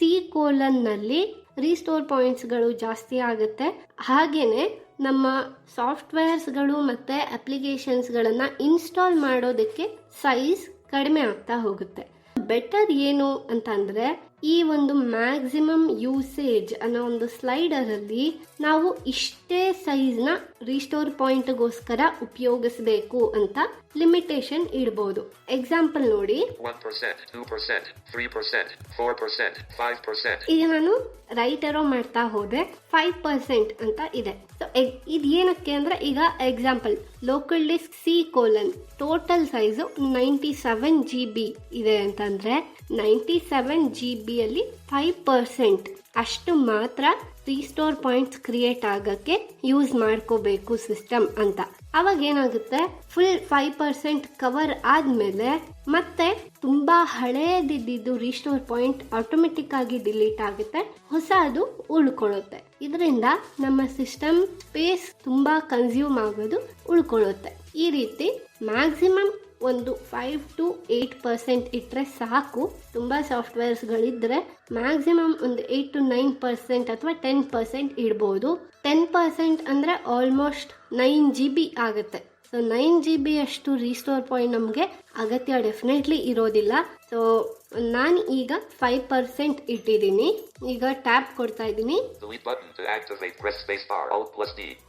ನಲ್ಲಿ ರೀಸ್ಟೋರ್ ಪಾಯಿಂಟ್ಸ್ಗಳು ಜಾಸ್ತಿ ಆಗುತ್ತೆ. ಹಾಗೇನೆ ನಮ್ಮ ಸಾಫ್ಟ್ವೇರ್ಸ್ಗಳು ಮತ್ತೆ ಅಪ್ಲಿಕೇಶನ್ಸ್ಗಳನ್ನ ಇನ್ಸ್ಟಾಲ್ ಮಾಡೋದಕ್ಕೆ ಸೈಜ್ ಕಡಿಮೆ ಆಗ್ತಾ ಹೋಗುತ್ತೆ. ಬೆಟರ್ ಏನು ಅಂತ ಅಂದ್ರೆ, ಈ ಒಂದು ಮ್ಯಾಕ್ಸಿಮಮ್ ಯೂಸೇಜ್ ಅನ್ನೋ ಒಂದು ಸ್ಲೈಡರ್ ಅಲ್ಲಿ ನಾವು ಇಷ್ಟೇ ಸೈಜ್ ನ ರೀಸ್ಟೋರ್ ಪಾಯಿಂಟ್ ಗೋಸ್ಕರ ಉಪಯೋಗಿಸಬೇಕು ಅಂತ ಲಿಮಿಟೇಷನ್ ಇಡಬಹುದು. ಎಕ್ಸಾಂಪಲ್ ನೋಡಿ, 1%, 2%, 3%, 4%, 5%. ಈಗ ನಾನು ರೈಟ್ ಎರೋ ಮಾಡ್ತಾ ಹೋದೆ, 5% ಅಂತ ಇದೆ. ಸೊ ಇದು ಏನಕ್ಕೆ ಅಂದ್ರೆ, ಈಗ example local disc C: total size 97 GB ಇದೆ ಅಂತಂದ್ರೆ 97 GB ಅಲ್ಲಿ 5% ಅಷ್ಟು ಮಾತ್ರ ರೀಸ್ಟೋರ್ ಪಾಯಿಂಟ್ಸ್ ಕ್ರಿಯೇಟ್ ಆಗಕ್ಕೆ ಯೂಸ್ ಮಾಡ್ಕೋಬೇಕು ಸಿಸ್ಟಮ್ ಅಂತ. ಅವಾಗ ಏನಾಗುತ್ತೆ, ಫುಲ್ 5% ಕವರ್ ಆದ್ಮೇಲೆ ಮತ್ತೆ ತುಂಬಾ ಹಳೇದಿದ್ದು ರೀಸ್ಟೋರ್ ಪಾಯಿಂಟ್ ಆಟೋಮೆಟಿಕ್ ಆಗಿ ಡಿಲೀಟ್ ಆಗುತ್ತೆ, ಹೊಸದು ಉಳ್ಕೊಳ್ಳುತ್ತೆ. ಇದರಿಂದ ನಮ್ಮ ಸಿಸ್ಟಮ್ ಸ್ಪೇಸ್ ತುಂಬಾ ಕನ್ಸ್ಯೂಮ್ ಆಗೋದು ಉಳ್ಕೊಳ್ಳುತ್ತೆ. ಈ ರೀತಿ ಮ್ಯಾಕ್ಸಿಮಮ್ ಒಂದು 5 to 8% ಇಟ್ಟರೆ ಸಾಕು. ತುಂಬಾ ಸಾಫ್ಟ್ವೇರ್ಸ್ಗಳಿದ್ರೆ ಮ್ಯಾಕ್ಸಿಮಮ್ ಒಂದು 8 to 9% ಅಥವಾ 10% ಇಡ್ಬೋದು. 10% ಅಂದ್ರೆ ಆಲ್ಮೋಸ್ಟ್ 9 GB ಆಗುತ್ತೆ. ಸೊ 9 GB ಅಷ್ಟು ರೀಸ್ಟೋರ್ ಪಾಯಿಂಟ್ ನಮಗೆ ಅಗತ್ಯ ಡೆಫಿನೆಟ್ಲಿ ಇರೋದಿಲ್ಲ. ಸೊ ನಾನು ಈಗ 5% ಇಟ್ಟಿದ್ದೀನಿ. ಈಗ ಟ್ಯಾಪ್ ಕೊಡ್ತಾ ಇದ್ದೀನಿ.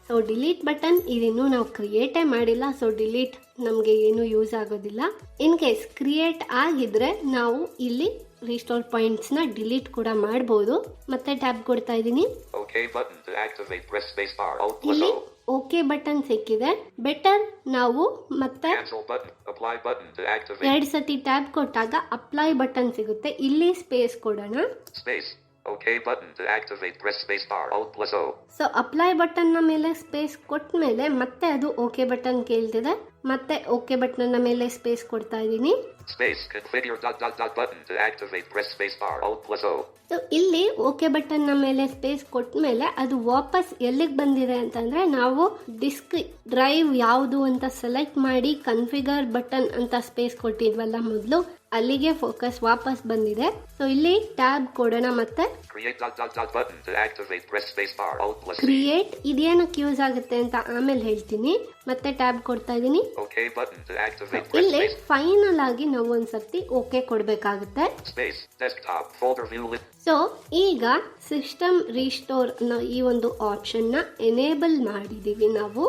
ಸೊ ಡಿಲೀಟ್ ಬಟನ್ ಇದಿನ್ನೂ ನಾವು ಕ್ರಿಯೇಟೇ ಮಾಡಿಲ್ಲ, ಸೊ ಡಿಲೀಟ್ ನಮಗೆ ಏನು ಯೂಸ್ ಆಗೋದಿಲ್ಲ. ಇನ್ ಕೇಸ್ ಕ್ರಿಯೇಟ್ ಆಗಿದ್ರೆ ನಾವು ಇಲ್ಲಿ ರೀಸ್ಟೋರ್ ಪಾಯಿಂಟ್ಸ್ ನ ಡಿಲೀಟ್ ಕೂಡ ಮಾಡಬಹುದು. ಮತ್ತೆ ಟ್ಯಾಬ್ ಕೊಡ್ತಾ ಇದ್ದೀನಿ. Okay button to activate, press space bar, Alt plus ಇಲ್ಲಿ O. ಓಕೆ ಬಟನ್ ಸಿಕ್ಕಿದೆ. ಬೆಟರ್ ನಾವು ಮತ್ತೆ Cancel button, apply button to activate. 2 ಸತಿ ಟ್ಯಾಬ್ ಕೊಟ್ಟಾಗ ಅಪ್ಲೈ ಬಟನ್ ಸಿಗುತ್ತೆ. ಇಲ್ಲಿ ಸ್ಪೇಸ್ ಕೊಡೋಣ. Space. Okay button to activate, press space bar, Alt plus O. So apply button ನ ಮೇಲೆ ಸ್ಪೇಸ್ ಕೊಟ್ಟ ಮೇಲೆ ಮತ್ತೆ ಅದು ಓಕೆ ಬಟನ್ ಕೇಳ್ತಿದೆ. ಮತ್ತೆ ಓಕೆ ಬಟನ್ ನ ಮೇಲೆ ಸ್ಪೇಸ್ ಕೊಡ್ತಾ ಇದ್ದೀನಿ. Space, configure dot dot dot button to activate, press space bar, Alt plus O. So ಇಲ್ಲಿ ಓಕೆ ಬಟನ್ ನ ಮೇಲೆ ಸ್ಪೇಸ್ ಕೊಟ್ಟ ಮೇಲೆ ಅದು ವಾಪಸ್ ಎಲ್ಲಿಗೆ ಬಂದಿದೆ ಅಂತಂದ್ರೆ ನಾವು ಡಿಸ್ಕ್ ಡ್ರೈವ್ ಯಾವುದು ಅಂತ ಸೆಲೆಕ್ಟ್ ಮಾಡಿ ಕನ್ಫಿಗರ್ ಬಟನ್ ಅಂತ ಸ್ಪೇಸ್ ಕೊಟ್ಟಿದ್ವಲ್ಲ ಮೊದಲು, ಅಲ್ಲಿಗೆ ಫೋಕಸ್ ವಾಪಸ್ ಬಂದಿದೆ. ಸೊ ಇಲ್ಲಿ ಟ್ಯಾಬ್ ಕೊಡೋಣ. ಮತ್ತೆ Create dot dot dot button to activate, press space bar, Alt plus C. Create ಇದೇನಕ್ಕೆ ಯೂಸ್ ಆಗುತ್ತೆ ಅಂತ ಆಮೇಲೆ ಹೇಳ್ತೀನಿ. ಮತ್ತೆ ಟ್ಯಾಬ್ ಕೊಡ್ತಾ ಇದೀನಿ. Okay button to activate, press ಇಲ್ಲಿ space. ಫೈನಲ್ ಆಗಿ ನಾವು ಒಂದ್ಸರ್ತಿ ಓಕೆ ಕೊಡ್ಬೇಕಾಗುತ್ತೆ. Space, desktop, folder view list. So ಈಗ ಸಿಸ್ಟಮ್ ರೀಸ್ಟೋರ್ ಈ ಒಂದು ಆಪ್ಷನ್ ನ ಎನೇಬಲ್ ಮಾಡಿದೀವಿ ನಾವು.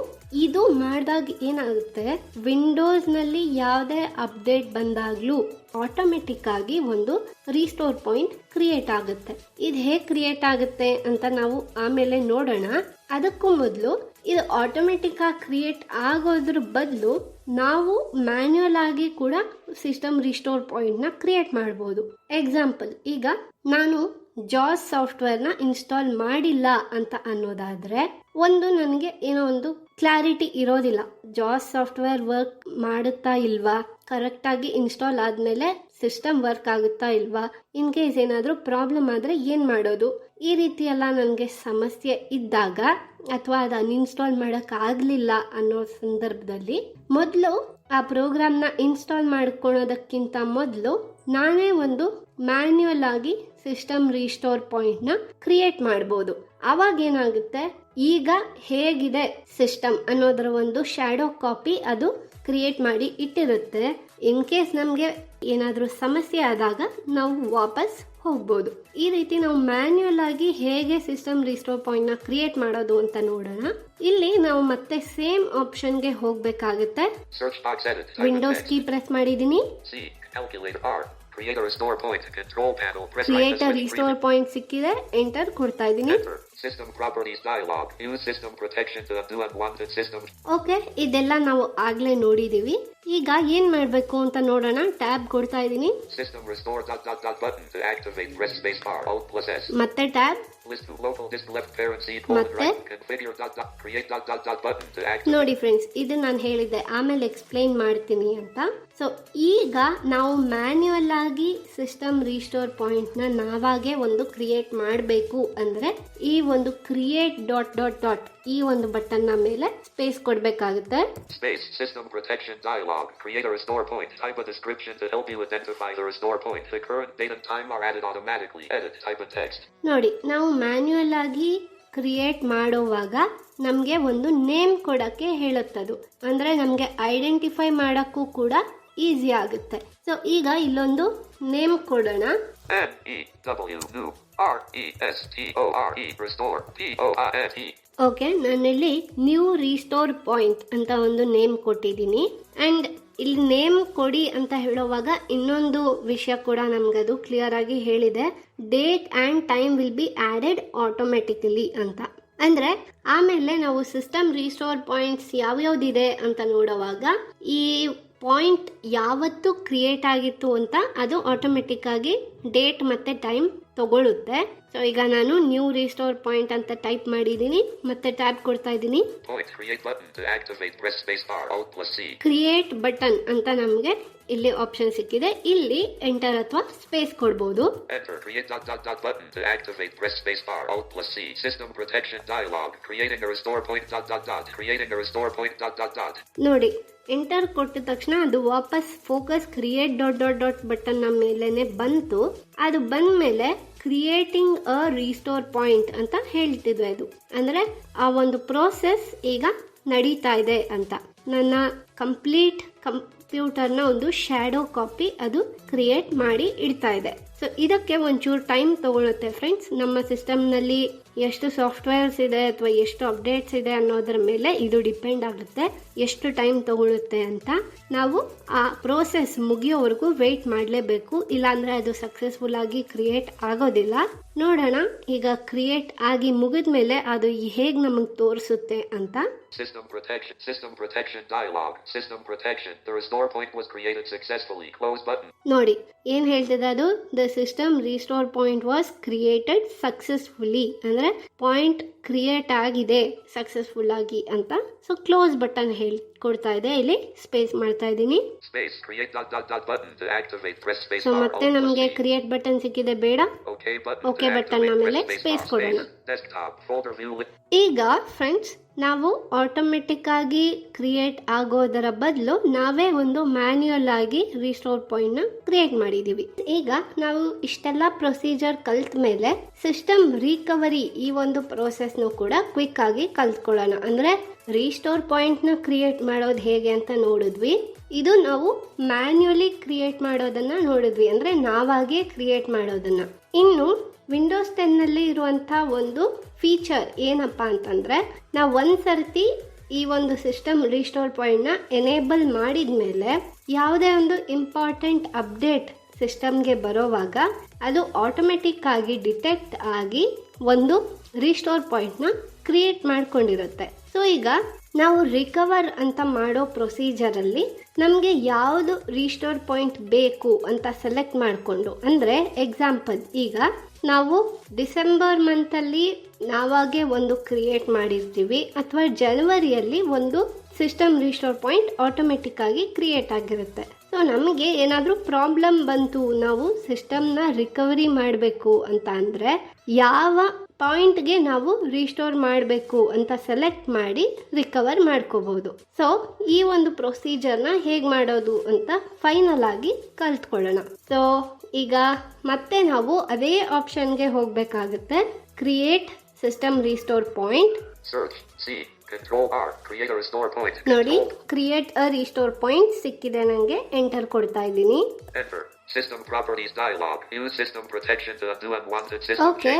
ಇದು ಮಾಡಿದಾಗ ಏನಾಗುತ್ತೆ, ವಿಂಡೋಸ್ ನಲ್ಲಿ ಯಾವುದೇ ಅಪ್ಡೇಟ್ ಬಂದಾಗ್ಲೂ ಆಟೋಮೆಟಿಕ್ ಆಗಿ ಒಂದು ರೀಸ್ಟೋರ್ ಪಾಯಿಂಟ್ ಕ್ರಿಯೇಟ್ ಆಗುತ್ತೆ. ಇದು ಹೇಗೆ ಕ್ರಿಯೇಟ್ ಆಗುತ್ತೆ ಅಂತ ನಾವು ಆಮೇಲೆ ನೋಡೋಣ. ಅದಕ್ಕೂ ಮೊದಲು ಇದು ಆಟೋಮೆಟಿಕ್ ಆಗಿ ಕ್ರಿಯೇಟ್ ಆಗೋದ್ರ ಬದಲು ನಾವು ಮ್ಯಾನ್ಯುಯಲ್ ಆಗಿ ಕೂಡ ಸಿಸ್ಟಮ್ ರೀಸ್ಟೋರ್ ಪಾಯಿಂಟ್ ನ ಕ್ರಿಯೇಟ್ ಮಾಡಬಹುದು. ಎಕ್ಸಾಂಪಲ್, ಈಗ ನಾನು ಜಾಸ್ ಸಾಫ್ಟ್ವೇರ್ ನ ಇನ್ಸ್ಟಾಲ್ ಮಾಡಿಲ್ಲ ಅಂತ ಅನ್ನೋದಾದ್ರೆ ನನಗೆ ಏನೋ ಒಂದು ಕ್ಲಾರಿಟಿ ಇರೋದಿಲ್ಲ. ಜಾಸ್ ಸಾಫ್ಟ್ವೇರ್ ವರ್ಕ್ ಮಾಡುತ್ತಾ ಇಲ್ವಾ, ಕರೆಕ್ಟ್ ಆಗಿ ಇನ್ಸ್ಟಾಲ್ ಆದ್ಮೇಲೆ ಸಿಸ್ಟಮ್ ವರ್ಕ್ ಆಗುತ್ತಾ ಇಲ್ವಾ, ಇನ್ ಕೇಸ್ ಏನಾದ್ರೂ ಪ್ರಾಬ್ಲಮ್ ಆದ್ರೆ ಏನ್ ಮಾಡೋದು, ಈ ರೀತಿ ಎಲ್ಲ ನನಗೆ ಸಮಸ್ಯೆ ಇದ್ದಾಗ ಅಥವಾ ಅದು ಅನ್ಇನ್ಸ್ಟಾಲ್ ಮಾಡಕ್ ಆಗ್ಲಿಲ್ಲ ಅನ್ನೋ ಸಂದರ್ಭದಲ್ಲಿ ಮೊದಲು ಆ ಪ್ರೋಗ್ರಾಮ್ ನ ಇನ್ಸ್ಟಾಲ್ ಮಾಡ್ಕೊಳ್ಳೋದಕ್ಕಿಂತ ಮೊದಲು ನಾನೇ ಒಂದು ಮ್ಯಾನ್ಯುಯಲ್ ಆಗಿ ಸಿಸ್ಟಮ್ ರೀಸ್ಟೋರ್ ಪಾಯಿಂಟ್ ನ ಕ್ರಿಯೇಟ್ ಮಾಡಬಹುದು. ಅವಾಗ ಏನಾಗುತ್ತೆ, ಈಗ ಹೇಗಿದೆ ಸಿಸ್ಟಮ್ ಅನ್ನೋದರ ಒಂದು ಶ್ಯಾಡೋ ಕಾಪಿ ಅದು ಕ್ರಿಯೇಟ್ ಮಾಡಿ ಇಟ್ಟಿರುತ್ತೆ. ಇನ್ ಕೇಸ್ ನಮ್ಗೆ ಏನಾದ್ರೂ ಸಮಸ್ಯೆ ಆದಾಗ ನಾವು ವಾಪಸ್ ಹೋಗ್ಬೋದು. ಈ ರೀತಿ ನಾವು ಮ್ಯಾನ್ಯುಯಲ್ ಆಗಿ ಹೇಗೆ ಸಿಸ್ಟಮ್ ರೀಸ್ಟೋರ್ ಪಾಯಿಂಟ್ ನ ಕ್ರಿಯೇಟ್ ಮಾಡೋದು ಅಂತ ನೋಡೋಣ. ಇಲ್ಲಿ ನಾವು ಮತ್ತೆ ಸೇಮ್ ಆಪ್ಷನ್ ಗೆ ಹೋಗ್ಬೇಕಾಗುತ್ತೆ. ವಿಂಡೋಸ್ ಕೀ ಪ್ರೆಸ್ ಮಾಡಿದೀನಿ. Create a restore point, control panel, press create a restore point ಸಿಕ್ಕಿದೆ. ಎಂಟರ್ ಕೊಡ್ತಾ ಇದ್ದೀನಿ. System properties dialog. Use system protection to undo unwanted system. Okay, ಇದೆಲ್ಲ ನಾವು ಆಗ್ಲೇ ನೋಡಿದೀವಿ. ಈಗ ಏನ್ ಮಾಡ್ಬೇಕು ಅಂತ ನೋಡೋಣ. ಟ್ಯಾಬ್ ಕೊಡ್ತಾ ಇದ್ದೀನಿ. System restore dot dot dot button to activate, press space bar, Alt plus S. ಮತ್ತೆ tab. List to local disk left parent C colon right. Configure dot dot create dot dot dot button to activate. ನೋಡಿ friends, ಇದು ನಾನು ಹೇಳಿದ್ದೆ, ಆಮೇಲೆ explain ಮಾಡ್ತೀನಿ ಅಂತ. So ಈಗ ನಾವು ಮ್ಯಾನ್ಯುಯಲ್ ಆಗಿ ಸಿಸ್ಟಮ್ ರೀಸ್ಟೋರ್ ಪಾಯಿಂಟ್ ನ ನಾವಾಗೆ ಒಂದು ಕ್ರಿಯೇಟ್ ಮಾಡಬೇಕು ಅಂದ್ರೆ ಈ ಒಂದು ಕ್ರಿಯೇಟ್ ಡಾಟ್ ಡಾಟ್ ಡಾಟ್ ಈ ಒಂದು ಬಟನ್ ನ ಮೇಲೆ space ಕೊಡ್ಬೇಕಾಗುತ್ತೆ. Space, system protection dialog. Create a restore point. Type a description to help you identify the restore point. The current date and time are added automatically. Edit, type in text. ನೋಡಿ, ನಾವು manual ಆಗಿ create ಮಾಡೋವಾಗ ನಮ್ಗೆ ಒಂದು name ಕೊಡಕ್ಕೆ ಹೇಳುತ್ತದು. ಅಂದ್ರೆ ನಮ್ಗೆ identify ಮಾಡಕ್ಕೂ ಕೂಡ ಈಸಿ ಆಗುತ್ತೆ. ಸೊ ಈಗ ಇಲ್ಲೊಂದು ನೇಮ್ ಕೊಡೋಣ. NEWRESTORE restore POINT. ಓಕೆ, ನಾನಿಲ್ಲಿ ನ್ಯೂ ರೀಸ್ಟೋರ್ ಪಾಯಿಂಟ್ ಅಂತ ಒಂದು ನೇಮ್ ಕೊಟ್ಟಿದ್ದೀನಿ. ಅಂಡ್ ಇಲ್ಲಿ ನೇಮ್ ಕೊಡಿ ಅಂತ ಹೇಳುವಾಗ ಇನ್ನೊಂದು ವಿಷಯ ಕೂಡ ನಮ್ಗದು ಕ್ಲಿಯರ್ ಆಗಿ ಹೇಳಿದೆ. Date and time will be added automatically ಅಂತ. ಅಂದ್ರೆ ಆಮೇಲೆ ನಾವು ಸಿಸ್ಟಮ್ ರೀಸ್ಟೋರ್ ಪಾಯಿಂಟ್ಸ್ ಯಾವ್ಯಾವ್ದಿದೆ ಅಂತ ನೋಡುವಾಗ ಈ ಪಾಯಿಂಟ್ ಯಾವತ್ತು ಕ್ರಿಯೇಟ್ ಆಗಿತ್ತು ಅಂತ ಅದು ಆಟೋಮೆಟಿಕ್ ಆಗಿ ಡೇಟ್ ಮತ್ತೆ ಟೈಮ್ ತಗೊಳುತ್ತೆ. ಸೊ ಈಗ ನಾನು ನ್ಯೂ ರೀಸ್ಟೋರ್ ಪಾಯಿಂಟ್ ಅಂತ ಟೈಪ್ ಮಾಡಿದೀನಿ. ಮತ್ತೆ ಟ್ಯಾಬ್ ಕೊಡ್ತಾ ಇದ್ದೀನಿ. ಕ್ರಿಯೇಟ್ ಬಟನ್ ಅಂತ ನಮ್ಗೆ ಇಲ್ಲಿ ಆಪ್ಷನ್ ಸಿಕ್ಕಿದೆ. ಇಲ್ಲಿ ಎಂಟರ್ ಅಥವಾ ಸ್ಪೇಸ್ ಕೊಡಬಹುದು. ನೋಡಿ, ಎಂಟರ್ ಕೊಟ್ಟ ತಕ್ಷಣ ಅದು ವಾಪಸ್ focus create dot dot dot button ನ ಮೇಲೆನೆ ಬಂತು. ಅದು ಬಂದ್ಮೇಲೆ ಕ್ರಿಯೇಟಿಂಗ್ ಅ ರೀಸ್ಟೋರ್ ಪಾಯಿಂಟ್ ಅಂತ ಹೇಳ್ತಿದ್ವಿ. ಅದು ಅಂದ್ರೆ ಆ ಒಂದು ಪ್ರೋಸೆಸ್ ಈಗ ನಡೀತಾ ಇದೆ ಅಂತ. ನನ್ನ ಕಂಪ್ಲೀಟ್ ಕಂಪ್ಯೂಟರ್ ನ ಒಂದು ಶ್ಯಾಡೋ ಕಾಪಿ ಅದು ಕ್ರಿಯೇಟ್ ಮಾಡಿ ಇಡ್ತಾ ಇದೆ. ಸೊ ಸೊ ಇದಕ್ಕೆ ಒಂಚೂರು ಟೈಮ್ ತಗೊಳುತ್ತೆ ಫ್ರೆಂಡ್ಸ್. ನಮ್ಮ ಸಿಸ್ಟಮ್ನಲ್ಲಿ ಎಷ್ಟು ಸಾಫ್ಟ್ವೇರ್ಸ್ ಇದೆ ಅಥವಾ ಎಷ್ಟು ಅಪ್ಡೇಟ್ಸ್ ಇದೆ ಅನ್ನೋದ್ರ ಮೇಲೆ ಇದು ಡಿಪೆಂಡ್ ಆಗುತ್ತೆ ಎಷ್ಟು ಟೈಮ್ ತಗೊಳುತ್ತೆ ಅಂತ. ನಾವು ಆ ಪ್ರೋಸೆಸ್ ಮುಗಿಯೋವರೆಗೂ ವೆಯ್ಟ್ ಮಾಡಲೇಬೇಕು, ಇಲ್ಲಾಂದ್ರೆ ಅದು ಸಕ್ಸಸ್ಫುಲ್ ಆಗಿ ಕ್ರಿಯೇಟ್ ಆಗೋದಿಲ್ಲ. ನೋಡೋಣ ಈಗ ಕ್ರಿಯೇಟ್ ಆಗಿ ಮುಗಿದ ಮೇಲೆ ಅದು ಹೇಗೆ ನಮಗೆ ತೋರಿಸುತ್ತೆ ಅಂತ. System protection dialog. System protection. The restore point was created successfully. Close button. ನೋಡಿ ಏನ್ ಹೇಳ್ತಿದೆ ಅದು, the system restore point was created successfully, ಅಂದ್ರೆ ಪಾಯಿಂಟ್ ಕ್ರಿಯೇಟ್ ಆಗಿದೆ ಸಕ್ಸಸ್ಫುಲ್ ಆಗಿ ಅಂತ. ಸೊ ಕ್ಲೋಸ್ ಬಟನ್ ಕೊಡ್ತಾ ಇದೆ, ಇಲ್ಲಿ ಸ್ಪೇಸ್ ಮಾಡ್ತಾ ಇದ್ದೀನಿ. ಸೊ ಮತ್ತೆ ನಮಗೆ ಕ್ರಿಯೇಟ್ ಬಟನ್ ಸಿಕ್ಕಿದೆ, ಬೇಡ. ಓಕೆ ಬಟನ್ ಮೇಲೆ ಸ್ಪೇಸ್ ಕೊಡೋಣ. ಈಗ ಫ್ರೆಂಡ್ಸ್ ನಾವು ಆಟೋಮೆಟಿಕ್ ಆಗಿ ಕ್ರಿಯೇಟ್ ಆಗೋದರ ಬದಲು ನಾವೇ ಒಂದು ಮ್ಯಾನ್ಯುಯಲ್ ಆಗಿ ರಿಸ್ಟೋರ್ ಪಾಯಿಂಟ್ ನ ಕ್ರಿಯೇಟ್ ಮಾಡಿದೀವಿ. ಈಗ ನಾವು ಇಷ್ಟೆಲ್ಲ ಪ್ರೊಸೀಜರ್ ಕಲ್ತ ಮೇಲೆ ಸಿಸ್ಟಮ್ ರಿಕವರಿ ಈ ಒಂದು ಪ್ರೋಸೆಸ್ ನು ಕೂಡ ಕ್ವಿಕ್ ಆಗಿ ಕಲ್ತ್ಕೊಳ್ಳೋಣ. ಅಂದ್ರೆ ರಿಸ್ಟೋರ್ ಪಾಯಿಂಟ್ ನ ಕ್ರಿಯೇಟ್ ಮಾಡೋದು ಹೇಗೆ ಅಂತ ನೋಡಿದ್ವಿ. ಇದು ನಾವು ಮ್ಯಾನ್ಯುಯಲಿ ಕ್ರಿಯೇಟ್ ಮಾಡೋದನ್ನ ನೋಡಿದ್ವಿ, ಅಂದ್ರೆ ನಾವಾಗೆ ಕ್ರಿಯೇಟ್ ಮಾಡೋದನ್ನ. ಇನ್ನು ವಿಂಡೋಸ್ 10 ನಲ್ಲಿ ಇರುವಂತ ಒಂದು ಫೀಚರ್ ಏನಪ್ಪಾ ಅಂತಂದ್ರೆ, ನಾವು ಒಂದ್ಸರ್ತಿ ಈ ಒಂದು ಸಿಸ್ಟಮ್ ರಿಸ್ಟೋರ್ ಪಾಯಿಂಟ್ ನ ಎನೇಬಲ್ ಮಾಡಿದ್ಮೇಲೆ ಯಾವುದೇ ಒಂದು ಇಂಪಾರ್ಟೆಂಟ್ ಅಪ್ಡೇಟ್ ಸಿಸ್ಟಮ್ಗೆ ಬರೋವಾಗ ಅದು ಆಟೋಮೆಟಿಕ್ ಆಗಿ ಡಿಟೆಕ್ಟ್ ಆಗಿ ಒಂದು ರಿಸ್ಟೋರ್ ಪಾಯಿಂಟ್ ನ ಕ್ರಿಯೇಟ್ ಮಾಡ್ಕೊಂಡಿರುತ್ತೆ. ಸೊ ಈಗ ನಾವು ರಿಕವರ್ ಅಂತ ಮಾಡೋ ಪ್ರೊಸೀಜರ್ ಅಲ್ಲಿ ನಮಗೆ ಯಾವುದು ರಿಸ್ಟೋರ್ ಪಾಯಿಂಟ್ ಬೇಕು ಅಂತ ಸೆಲೆಕ್ಟ್ ಮಾಡಿಕೊಂಡು, ಅಂದ್ರೆ ಎಕ್ಸಾಂಪಲ್ ಈಗ ನಾವು ಡಿಸೆಂಬರ್ ಮಂತಲ್ಲಿ ನಾವಾಗೆ ಒಂದು ಕ್ರಿಯೇಟ್ ಮಾಡಿರ್ತೀವಿ, ಅಥವಾ ಜನವರಿಯಲ್ಲಿ ಒಂದು ಸಿಸ್ಟಮ್ ರಿಸ್ಟೋರ್ ಪಾಯಿಂಟ್ ಆಟೋಮೆಟಿಕ್ ಆಗಿ ಕ್ರಿಯೇಟ್ ಆಗಿರುತ್ತೆ. ಸೊ ನಮಗೆ ಏನಾದರೂ ಪ್ರಾಬ್ಲಮ್ ಬಂತು, ನಾವು ಸಿಸ್ಟಮ್ನ ರಿಕವರಿ ಮಾಡಬೇಕು ಅಂತ ಅಂದರೆ ಯಾವ ಪಾಯಿಂಟ್ಗೆ ನಾವು ರಿಸ್ಟೋರ್ ಮಾಡಬೇಕು ಅಂತ ಸೆಲೆಕ್ಟ್ ಮಾಡಿ ರಿಕವರ್ ಮಾಡ್ಕೋಬಹುದು. ಸೊ ಈ ಒಂದು ಪ್ರೊಸೀಜರ್ನ ಹೇಗೆ ಮಾಡೋದು ಅಂತ ಫೈನಲ್ ಆಗಿ ಕಲ್ತ್ಕೊಳ್ಳೋಣ. ಸೊ ಈಗ ಮತ್ತೆ ನಾವು ಅದೇ ಆಪ್ಷನ್ಗೆ ಹೋಗಬೇಕಾಗುತ್ತೆ, ಕ್ರಿಯೇಟ್ ಸಿಸ್ಟಮ್ ರಿಸ್ಟೋರ್ ಪಾಯಿಂಟ್. ನೋಡಿ ಕ್ರಿಯೇಟ್ ಅ ರಿಸ್ಟೋರ್ ಪಾಯಿಂಟ್ ಸಿಕ್ಕಿದೆ ನನಗೆ, ಎಂಟರ್ ಕೊಡ್ತಾ ಇದ್ದೀನಿ. ಓಕೆ,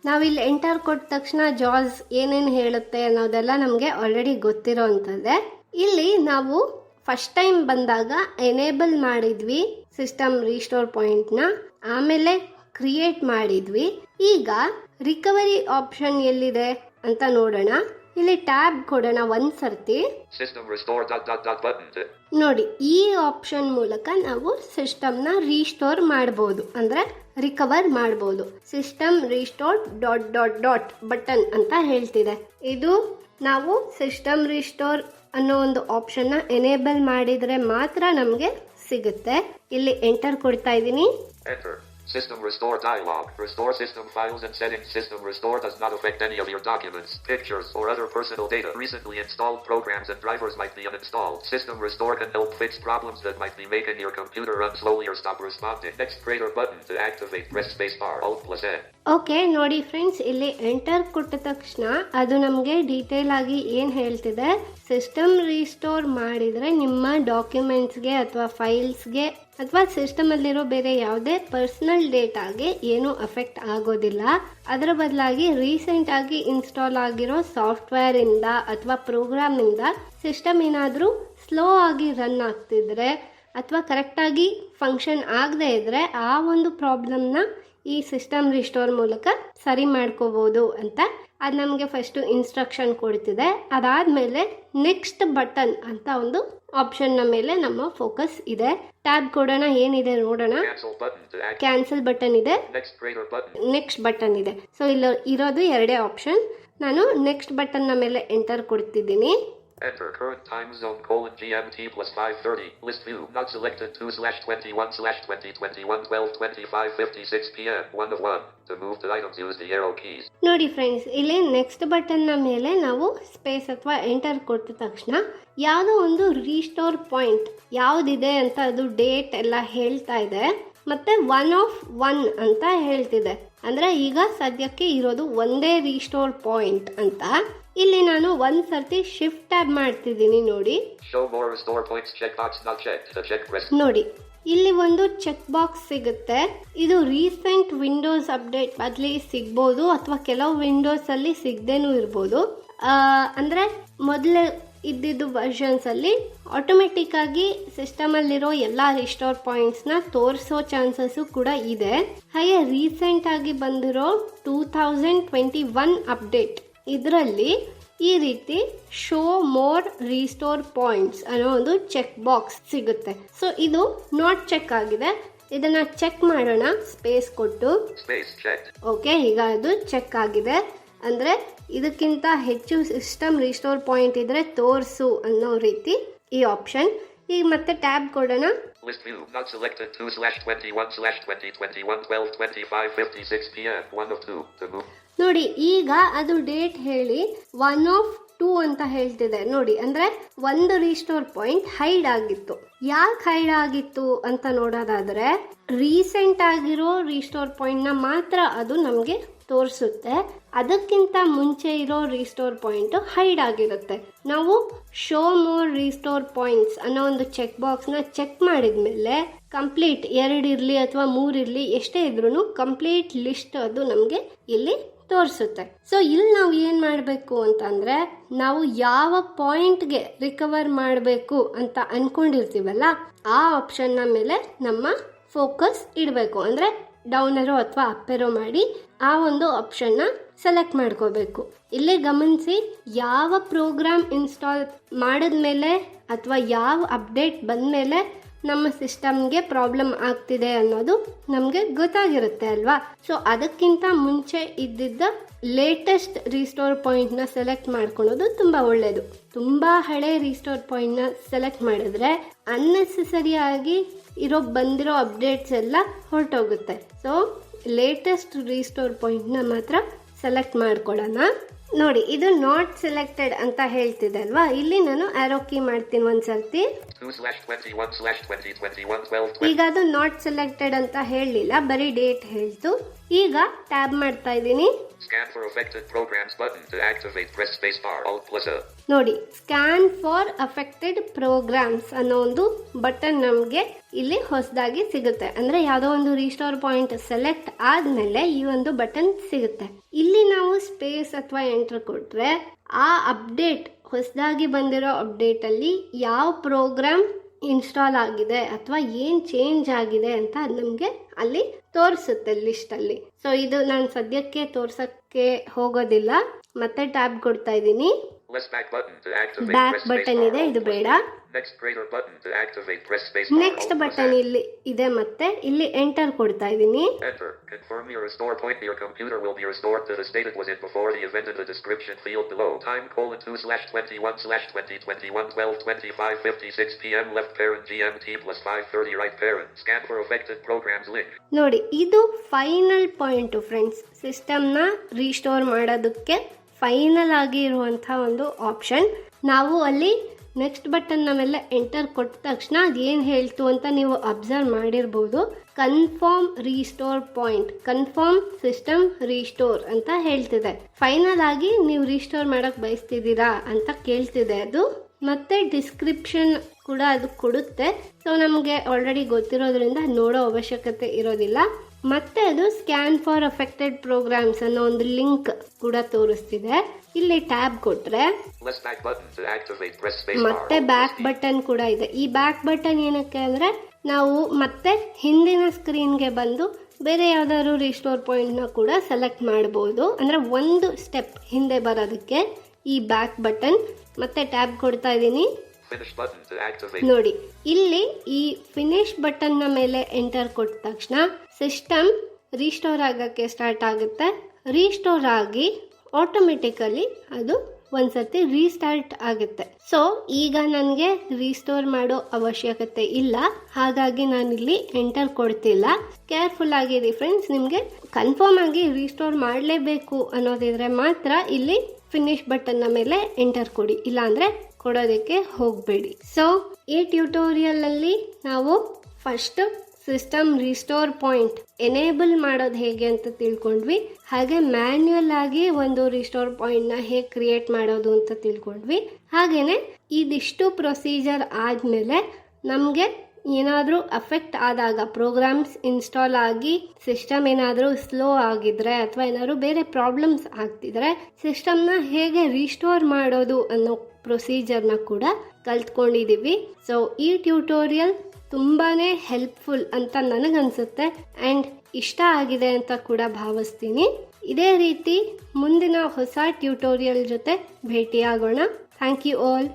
ನಾವಿಲ್ಲಿ ಎಂಟರ್ ಕೊಟ್ಟ ತಕ್ಷಣ ಜಾಸ್ ಏನೇನು ಹೇಳುತ್ತೆ ಅನ್ನೋದೆಲ್ಲ ನಮಗೆ ಆಲ್ರೆಡಿ ಗೊತ್ತಿರೋಂಥದ್ದೇ. ಇಲ್ಲಿ ನಾವು ಫಸ್ಟ್ ಟೈಮ್ ಬಂದಾಗ ಎನೇಬಲ್ ಮಾಡಿದ್ವಿ ಸಿಸ್ಟಮ್ ರಿಸ್ಟೋರ್ ಪಾಯಿಂಟ್ನ, ಆಮೇಲೆ ಕ್ರಿಯೇಟ್ ಮಾಡಿದ್ವಿ. ಈಗ ರಿಕವರಿ ಆಪ್ಷನ್ ಎಲ್ಲಿದೆ ಅಂತ ನೋಡೋಣ. ಇಲ್ಲಿ ಟ್ಯಾಬ್ ಕೊಡೋಣ ಒಂದ್ಸರ್ತಿ. ನೋಡಿ ಈ ಆಪ್ಷನ್ ಮೂಲಕ ನಾವು ಸಿಸ್ಟಮ್ನ ರೀಸ್ಟೋರ್ ಮಾಡಬಹುದು, ಅಂದ್ರೆ ರಿಕವರ್ ಮಾಡಬಹುದು. System restore dot dot dot button ಅಂತ ಹೇಳ್ತಿದೆ. ಇದು ನಾವು ಸಿಸ್ಟಮ್ ರೀಸ್ಟೋರ್ ಅನ್ನೋ ಒಂದು ಆಪ್ಷನ್ ನ ಎನೇಬಲ್ ಮಾಡಿದ್ರೆ ಮಾತ್ರ ನಮಗೆ ಸಿಗುತ್ತೆ. ಇಲ್ಲಿ ಎಂಟರ್ ಕೊಡ್ತಾ ಇದ್ದೀನಿ. System restore dialog. Restore system files and settings. System restore does not affect any of your documents, pictures, or other personal data. Recently installed programs and drivers might be uninstalled. System restore can help fix problems that might be making your computer run slowly or stop responding. Next greater button to activate. Press space bar. Alt+N. Okay ನೋಡಿ friends, ಇಲ್ಲಿ enter ಕೊಟ್ಟ ತಕ್ಷಣ ಅದು ನಮಗೆ detail ಆಗಿ ಏನು ಹೇಳ್ತಿದೆ, system restore ಮಾಡಿದರೆ ನಿಮ್ಮ ಡಾಕ್ಯುಮೆಂಟ್ಸ್ಗೆ ಅಥವಾ ಫೈಲ್ಸ್ಗೆ ಅಥವಾ ಸಿಸ್ಟಮಲ್ಲಿರೋ ಬೇರೆ ಯಾವುದೇ ಪರ್ಸನಲ್ ಡೇಟಾಗೆ ಏನೂ ಅಫೆಕ್ಟ್ ಆಗೋದಿಲ್ಲ. ಅದರ ಬದಲಾಗಿ ರೀಸೆಂಟ್ ಆಗಿ ಇನ್ಸ್ಟಾಲ್ ಆಗಿರೋ ಸಾಫ್ಟ್ವೇರ್ ಇಂದ ಅಥವಾ ಪ್ರೋಗ್ರಾಮ್ ಇಂದ ಸಿಸ್ಟಮ್ ಏನಾದರೂ ಸ್ಲೋ ಆಗಿ ರನ್ ಆಗ್ತಿದ್ರೆ ಅಥವಾ ಕರೆಕ್ಟಾಗಿ ಫಂಕ್ಷನ್ ಆಗದೆ ಇದ್ರೆ ಆ ಒಂದು ಪ್ರಾಬ್ಲಮ್ನ ಈ ಸಿಸ್ಟಮ್ ರಿಸ್ಟೋರ್ ಮೂಲಕ ಸರಿ ಮಾಡ್ಕೋಬಹುದು ಅಂತ ಅದು ನಮಗೆ ಫಸ್ಟ್ ಇನ್ಸ್ಟ್ರಕ್ಷನ್ ಕೊಡ್ತಿದೆ. ಅದಾದ್ಮೇಲೆ ನೆಕ್ಸ್ಟ್ ಬಟನ್ ಅಂತ ಒಂದು ಆಪ್ಷನ್ ನ ಮೇಲೆ ನಮ್ಮ ಫೋಕಸ್ ಇದೆ. ಟ್ಯಾಬ್ ಕೊಡೋಣ, ಏನಿದೆ ನೋಡೋಣ. ಕ್ಯಾನ್ಸಲ್ ಬಟನ್ ಇದೆ, ನೆಕ್ಸ್ಟ್ ಬಟನ್ ಇದೆ. ಸೊ ಇಲ್ಲಿ ಇರೋದು ಎರಡೇ ಆಪ್ಷನ್. ನಾನು ನೆಕ್ಸ್ಟ್ ಬಟನ್ ನ ಮೇಲೆ enter ಕೊಡ್ತಿದ್ದೀನಿ. Enter current time zone :GMT plus 5:30. List view not selected 2/21/2021 12:25:56 p.m. 1 of 1. To move the items use the arrow keys. ನೋಡಿ ಫ್ರೆಂಡ್ಸ್, ಇಲ್ಲಿ ನೆಕ್ಸ್ಟ್ ಬಟನ್ ನ ಮೇಲೆ ನಾವು ಸ್ಪೇಸ್ ಅಥವಾ ಎಂಟರ್ ಕೊಟ್ಟ ತಕ್ಷಣ ಯಾವುದೋ ಒಂದು ರೀಸ್ಟೋರ್ ಪಾಯಿಂಟ್ ಯಾವುದಿದೆ ಅಂತ ಅದು ಡೇಟ್ ಎಲ್ಲ ಹೇಳ್ತಾ ಇದೆ. ಮತ್ತೆ 1 of 1 ಅಂತ ಹೇಳ್ತಿದೆ. ಅಂದ್ರೆ ಈಗ ಸದ್ಯಕ್ಕೆ ಇರೋದು ಒಂದೇ ರೀಸ್ಟೋರ್ ಪಾಯಿಂಟ್ ಅಂತ. ಇಲ್ಲಿ ನಾನು ಒಂದ್ ಸರ್ತಿ ಶಿಫ್ಟ್ ಟ್ಯಾಬ್ ಮಾಡ್ತಿದ್ದೀನಿ. ನೋಡಿ ನೋಡಿ ಇಲ್ಲಿ ಒಂದು ಚೆಕ್ ಬಾಕ್ಸ್ ಸಿಗುತ್ತೆ. ಇದು ರೀಸೆಂಟ್ ವಿಂಡೋಸ್ ಅಪ್ಡೇಟ್ ಅಲ್ಲಿ ಸಿಗ್ಬೋದು ಅಥವಾ ಕೆಲವು ವಿಂಡೋಸ್ ಅಲ್ಲಿ ಸಿಗದೇನೂ ಇರ್ಬೋದು. ಅಂದ್ರೆ ಮೊದಲು ಇದ್ದಿದ್ದು ವರ್ಷನ್ಸ್ ಅಲ್ಲಿ ಆಟೋಮೆಟಿಕ್ ಆಗಿ ಸಿಸ್ಟಮ್ ಅಲ್ಲಿರೋ ಎಲ್ಲಾ ರಿಸ್ಟೋರ್ ಪಾಯಿಂಟ್ಸ್ ನ ತೋರಿಸೋ ಚಾನ್ಸಸ್ ಕೂಡ ಇದೆ. ಹಾಗೆ ರೀಸೆಂಟ್ ಆಗಿ ಬಂದಿರೋ 2021 ಅಪ್ಡೇಟ್ ಇದರಲ್ಲಿ ಈ ರೀತಿ ಶೋ ಮೋರ್ ರೀಸ್ಟೋರ್ ಪಾಯಿಂಟ್ಸ್ ಅನ್ನೋ ಒಂದು ಚೆಕ್ ಬಾಕ್ಸ್ ಸಿಗುತ್ತೆ. ಸೊ ಇದು ನಾಟ್ ಚೆಕ್ ಆಗಿದೆ. ಇದನ್ನ ಚೆಕ್ ಮಾಡೋಣ ಸ್ಪೇಸ್ ಕೊಟ್ಟು. ಓಕೆ, ಈಗ ಅದು ಚೆಕ್ ಆಗಿದೆ. ಅಂದ್ರೆ ಇದಕ್ಕಿಂತ ಹೆಚ್ಚು ಸಿಸ್ಟಮ್ ರಿಸ್ಟೋರ್ ಪಾಯಿಂಟ್ ಇದ್ರೆ ತೋರಿಸು ಅನ್ನೋ ರೀತಿ ಈ ಆಪ್ಷನ್. ಈಗ ಮತ್ತೆ ಟ್ಯಾಬ್ ಕೊಡೋಣ. List view not selected 2/21/2021 12:25:56 p.m. 1 of 2 to move. ನೋಡಿ, ಈಗ ಅದು ಡೇಟ್ ಹೇಳಿ 1 of 2 ಅಂತ ಹೇಳ್ತಿದೆ. ನೋಡಿ, ಅಂದ್ರೆ ಒಂದು ರಿಸ್ಟೋರ್ ಪಾಯಿಂಟ್ ಹೈಡ್ ಆಗಿತ್ತು. ಯಾಕೆ ಹೈಡ್ ಆಗಿತ್ತು ಅಂತ ನೋಡೋದಾದ್ರೆ ರೀಸೆಂಟ್ ಆಗಿರೋ ರಿಸ್ಟೋರ್ ಪಾಯಿಂಟ್ ನ ಮಾತ್ರ ಅದು ನಮ್ಗೆ ತೋರಿಸುತ್ತೆ. ಅದಕ್ಕಿಂತ ಮುಂಚೆ ಇರೋ ರಿಸ್ಟೋರ್ ಪಾಯಿಂಟ್ ಹೈಡ್ ಆಗಿರುತ್ತೆ. ನಾವು ಶೋ ಮೋರ್ ರಿಸ್ಟೋರ್ ಪಾಯಿಂಟ್ಸ್ ಅನ್ನೋ ಒಂದು ಚೆಕ್ ಬಾಕ್ಸ್ ನ ಚೆಕ್ ಮಾಡಿದ್ಮೇಲೆ ಕಂಪ್ಲೀಟ್ 2 ಇರ್ಲಿ ಅಥವಾ 3 ಇರ್ಲಿ ಎಷ್ಟೇ ಇದ್ರೂ ಕಂಪ್ಲೀಟ್ ಲಿಸ್ಟ್ ಅದು ನಮ್ಗೆ ಇಲ್ಲಿ ತೋರಿಸುತ್ತೆ. ಸೊ ಇಲ್ಲಿ ನಾವು ಏನ್ ಮಾಡಬೇಕು ಅಂತಂದ್ರೆ ನಾವು ಯಾವ ಪಾಯಿಂಟ್ಗೆ ರಿಕವರ್ ಮಾಡಬೇಕು ಅಂತ ಅನ್ಕೊಂಡಿರ್ತೀವಲ್ಲ ಆ ಆಪ್ಷನ್ ನ ಮೇಲೆ ನಮ್ಮ ಫೋಕಸ್ ಇಡಬೇಕು. ಅಂದ್ರೆ ಡೌನ್ ಏರೋ ಅಥವಾ ಅಪ್ ಏರೋ ಮಾಡಿ ಆ ಒಂದು ಆಪ್ಷನ್ ನ ಸೆಲೆಕ್ಟ್ ಮಾಡ್ಕೋಬೇಕು. ಇಲ್ಲಿ ಗಮನಿಸಿ, ಯಾವ ಪ್ರೋಗ್ರಾಮ್ ಇನ್ಸ್ಟಾಲ್ ಮಾಡಿದ್ಮೇಲೆ ಅಥವಾ ಯಾವ ಅಪ್ಡೇಟ್ ಬಂದ್ಮೇಲೆ ನಮ್ಮ ಸಿಸ್ಟಮ್ಗೆ ಪ್ರಾಬ್ಲಮ್ ಆಗ್ತಿದೆ ಅನ್ನೋದು ನಮಗೆ ಗೊತ್ತಾಗಿರುತ್ತೆ ಅಲ್ವಾ. ಸೊ ಅದಕ್ಕಿಂತ ಮುಂಚೆ ಇದ್ದಿದ್ದ ಲೇಟೆಸ್ಟ್ ರಿಸ್ಟೋರ್ ಪಾಯಿಂಟ್ ನ ಸೆಲೆಕ್ಟ್ ಮಾಡ್ಕೊಳ್ಳೋದು ತುಂಬಾ ಒಳ್ಳೇದು. ತುಂಬಾ ಹಳೆ ರಿಸ್ಟೋರ್ ಪಾಯಿಂಟ್ ನ ಸೆಲೆಕ್ಟ್ ಮಾಡಿದ್ರೆ ಅನ್ನೆಸೆಸರಿ ಆಗಿ ಬಂದಿರೋ ಅಪ್ಡೇಟ್ಸ್ ಎಲ್ಲ ಹೊರಟೋಗುತ್ತೆ. ಸೊ ಲೇಟೆಸ್ಟ್ ರಿಸ್ಟೋರ್ ಪಾಯಿಂಟ್ ನ ಮಾತ್ರ ಸೆಲೆಕ್ಟ್ ಮಾಡ್ಕೊಳ್ಳೋಣ. ನೋಡಿ, ಇದು ನಾಟ್ ಸೆಲೆಕ್ಟೆಡ್ ಅಂತ ಹೇಳ್ತಿದೆ ಅಲ್ವಾ. ಇಲ್ಲಿ ನಾನು ಆರೋ ಕೀ ಮಾಡ್ತೀನಿ ಒಂದ್ಸರ್ತಿ. ಈಗ ಅದು ನಾಟ್ ಸೆಲೆಕ್ಟೆಡ್ ಅಂತ ಹೇಳಲಿಲ್ಲ, ಬರೀ ಡೇಟ್ ಹೇಳ್ತು. ಈಗ ಟ್ಯಾಬ್ ಮಾಡ್ತಾ ಇದ್ದೀನಿ. ನೋಡಿ, ಸ್ಕ್ಯಾನ್ ಫಾರ್ ಅಫೆಕ್ಟೆಡ್ ಪ್ರೋಗ್ರಾಮ್ಸ್ ಅನ್ನೋ ಒಂದು ಬಟನ್ ನಮ್ಗೆ ಇಲ್ಲಿ ಹೊಸದಾಗಿ ಸಿಗುತ್ತೆ. ಅಂದ್ರೆ ಯಾವ್ದೋ ಒಂದು ರಿಸ್ಟೋರ್ ಪಾಯಿಂಟ್ ಸೆಲೆಕ್ಟ್ ಆದ್ಮೇಲೆ ಈ ಒಂದು ಬಟನ್ ಸಿಗುತ್ತೆ. ಇಲ್ಲಿ ನಾವು ಸ್ಪೇಸ್ ಅಥವಾ ಎಂಟರ್ ಕೊಟ್ರೆ ಆ ಅಪ್ಡೇಟ್, ಹೊಸದಾಗಿ ಬಂದಿರೋ ಅಪ್ಡೇಟ್ ಅಲ್ಲಿ ಯಾವ ಪ್ರೋಗ್ರಾಮ್ ಇನ್ಸ್ಟಾಲ್ ಆಗಿದೆ ಅಥವಾ ಏನ್ ಚೇಂಜ್ ಆಗಿದೆ ಅಂತ ನಮ್ಗೆ ಅಲ್ಲಿ ತೋರಿಸುತ್ತೆ ಲಿಸ್ಟ್ ಅಲ್ಲಿ. ಸೊ ಇದು ನಾನು ಸದ್ಯಕ್ಕೆ ತೋರ್ಸಕ್ಕೆ ಹೋಗೋದಿಲ್ಲ. ಮತ್ತೆ ಟ್ಯಾಬ್ ಕೊಡ್ತಾ ಇದ್ದೀನಿ. ಬ್ಯಾಕ್ ಬಟನ್ ಇದೆ, ಇದು ಬೇಡ. ನೆಕ್ಸ್ಟ್ ಬಟನ್ ಇಲ್ಲಿ ಇದೆ, ಮತ್ತೆ ಇಲ್ಲಿ ಎಂಟರ್ ಕೊಡ್ತಾ ಇದ್ದೀನಿ. ನೋಡಿ, ಇದು ಫೈನಲ್ ಪಾಯಿಂಟ್ ಫ್ರೆಂಡ್ಸ್. ಸಿಸ್ಟಮ್ ನ ರೀಸ್ಟೋರ್ ಮಾಡೋದಕ್ಕೆ ಫೈನಲ್ ಆಗಿ ಇರುವಂತಹ ಒಂದು ಆಪ್ಷನ್. ನಾವು ಅಲ್ಲಿ ನೆಕ್ಸ್ಟ್ ಬಟನ್ ನಾವೆಲ್ಲ ಎಂಟರ್ ಕೊಟ್ಟ ತಕ್ಷಣ ಅದೇನು ಹೇಳ್ತು ಅಂತ ನೀವು ಅಬ್ಸರ್ವ್ ಮಾಡಿರ್ಬೋದು. Confirm restore point, confirm system restore ಅಂತ ಹೇಳ್ತಿದೆ. ಫೈನಲ್ ಆಗಿ ನೀವು ರೀಸ್ಟೋರ್ ಮಾಡಕ್ ಬಯಸ್ತಿದ್ದೀರಾ ಅಂತ ಕೇಳ್ತಿದೆ ಅದು. ಮತ್ತೆ ಡಿಸ್ಕ್ರಿಪ್ಷನ್ ಕೂಡ ಅದು ಕೊಡುತ್ತೆ. ಸೊ ನಮಗೆ ಆಲ್ರೆಡಿ ಗೊತ್ತಿರೋದ್ರಿಂದ ನೋಡೋ ಅವಶ್ಯಕತೆ ಇರೋದಿಲ್ಲ. ಮತ್ತೆ ಅದು ಸ್ಕ್ಯಾನ್ ಫಾರ್ ಅಫೆಕ್ಟೆಡ್ ಪ್ರೋಗ್ರಾಮ್ಸ್ ಅನ್ನೋ ಒಂದು ಲಿಂಕ್ ಕೂಡ ತೋರಿಸ್ತಿದೆ. ಇಲ್ಲಿ ಟ್ಯಾಬ್ ಕೊಟ್ರೆ ಮತ್ತೆ ಬ್ಯಾಕ್ ಬಟನ್ ಕೂಡ ಇದೆ. ಈ ಬ್ಯಾಕ್ ಬಟನ್ ಏನಕ್ಕೆ ಅಂದ್ರೆ ನಾವು ಮತ್ತೆ ಹಿಂದಿನ ಸ್ಕ್ರೀನ್ಗೆ ಬಂದು ಬೇರೆ ಯಾವ್ದಾದ್ರು ರಿಸ್ಟೋರ್ ಪಾಯಿಂಟ್ ನ ಕೂಡ ಸೆಲೆಕ್ಟ್ ಮಾಡಬಹುದು. ಅಂದ್ರೆ ಒಂದು ಸ್ಟೆಪ್ ಹಿಂದೆ ಬರೋದಕ್ಕೆ ಈ ಬ್ಯಾಕ್ ಬಟನ್. ಮತ್ತೆ ಟ್ಯಾಬ್ ಕೊಡ್ತಾ ಇದ್ದೀನಿ. ನೋಡಿ, ಇಲ್ಲಿ ಈ ಫಿನಿಶ್ ಬಟನ್ ನ ಮೇಲೆ ಎಂಟರ್ ಕೊಟ್ಟ ತಕ್ಷಣ ಸಿಸ್ಟಮ್ ರೀಸ್ಟೋರ್ ಆಗಕ್ಕೆ ಸ್ಟಾರ್ಟ್ ಆಗುತ್ತೆ. ರೀಸ್ಟೋರ್ ಆಗಿ ಆಟೋಮೆಟಿಕಲಿ ಅದು ಒಂದ್ಸತಿ ರೀಸ್ಟಾರ್ಟ್ ಆಗುತ್ತೆ. ಸೊ ಈಗ ನನಗೆ ರೀಸ್ಟೋರ್ ಮಾಡೋ ಅವಶ್ಯಕತೆ ಇಲ್ಲ, ಹಾಗಾಗಿ ನಾನು ಇಲ್ಲಿ ಎಂಟರ್ ಕೊಡ್ತಿಲ್ಲ. ಕೇರ್ಫುಲ್ ಆಗಿರಿ ಫ್ರೆಂಡ್ಸ್. ನಿಮ್ಗೆ ಕನ್ಫರ್ಮ್ ಆಗಿ ರೀಸ್ಟೋರ್ ಮಾಡಲೇಬೇಕು ಅನ್ನೋದಿದ್ರೆ ಮಾತ್ರ ಇಲ್ಲಿ ಫಿನಿಶ್ ಬಟನ್ ನ ಮೇಲೆ ಎಂಟರ್ ಕೊಡಿ, ಇಲ್ಲ ಅಂದ್ರೆ ಕೊಡೋದಕ್ಕೆ ಹೋಗಬೇಡಿ. ಸೊ ಈ ಟ್ಯುಟೋರಿಯಲ್ ಅಲ್ಲಿ ನಾವು first system restore point enable ಮಾಡೋದು ಹೇಗೆ ಅಂತ ತಿಳ್ಕೊಂಡ್ವಿ. ಹಾಗೆ ಮ್ಯಾನ್ಯುಯಲ್ ಆಗಿ ಒಂದು ರಿಸ್ಟೋರ್ ಪಾಯಿಂಟ್ ನ ಹೇಗೆ ಕ್ರಿಯೇಟ್ ಮಾಡೋದು ಅಂತ ತಿಳ್ಕೊಂಡ್ವಿ. ಹಾಗೇನೆ ಇದಿಷ್ಟು ಪ್ರೊಸೀಜರ್ ಆದ್ಮೇಲೆ ನಮ್ಗೆ ಏನಾದರೂ ಅಫೆಕ್ಟ್ ಆದಾಗ, ಪ್ರೋಗ್ರಾಮ್ಸ್ ಇನ್ಸ್ಟಾಲ್ ಆಗಿ ಸಿಸ್ಟಮ್ ಏನಾದರೂ ಸ್ಲೋ ಆಗಿದ್ರೆ ಅಥವಾ ಏನಾದರೂ ಬೇರೆ ಪ್ರಾಬ್ಲಮ್ಸ್ ಆಗ್ತಿದ್ರೆ ಸಿಸ್ಟಮ್ನ ಹೇಗೆ ರೀಸ್ಟೋರ್ ಮಾಡೋದು ಅನ್ನೋ ಪ್ರೊಸೀಜರ್ನ ಕೂಡ ಕಲ್ತ್ಕೊಂಡಿದ್ದೀವಿ. ಸೊ ಈ ಟ್ಯೂಟೋರಿಯಲ್ ತುಂಬಾ ಹೆಲ್ಪ್ಫುಲ್ ಅಂತ ನನಗನ್ಸುತ್ತೆ ಆ್ಯಂಡ್ ಇಷ್ಟ ಆಗಿದೆ ಅಂತ ಕೂಡ ಭಾವಿಸ್ತೀನಿ. ಇದೇ ರೀತಿ ಮುಂದಿನ ಹೊಸ ಟ್ಯೂಟೋರಿಯಲ್ ಜೊತೆ ಭೇಟಿಯಾಗೋಣ. Thank you all.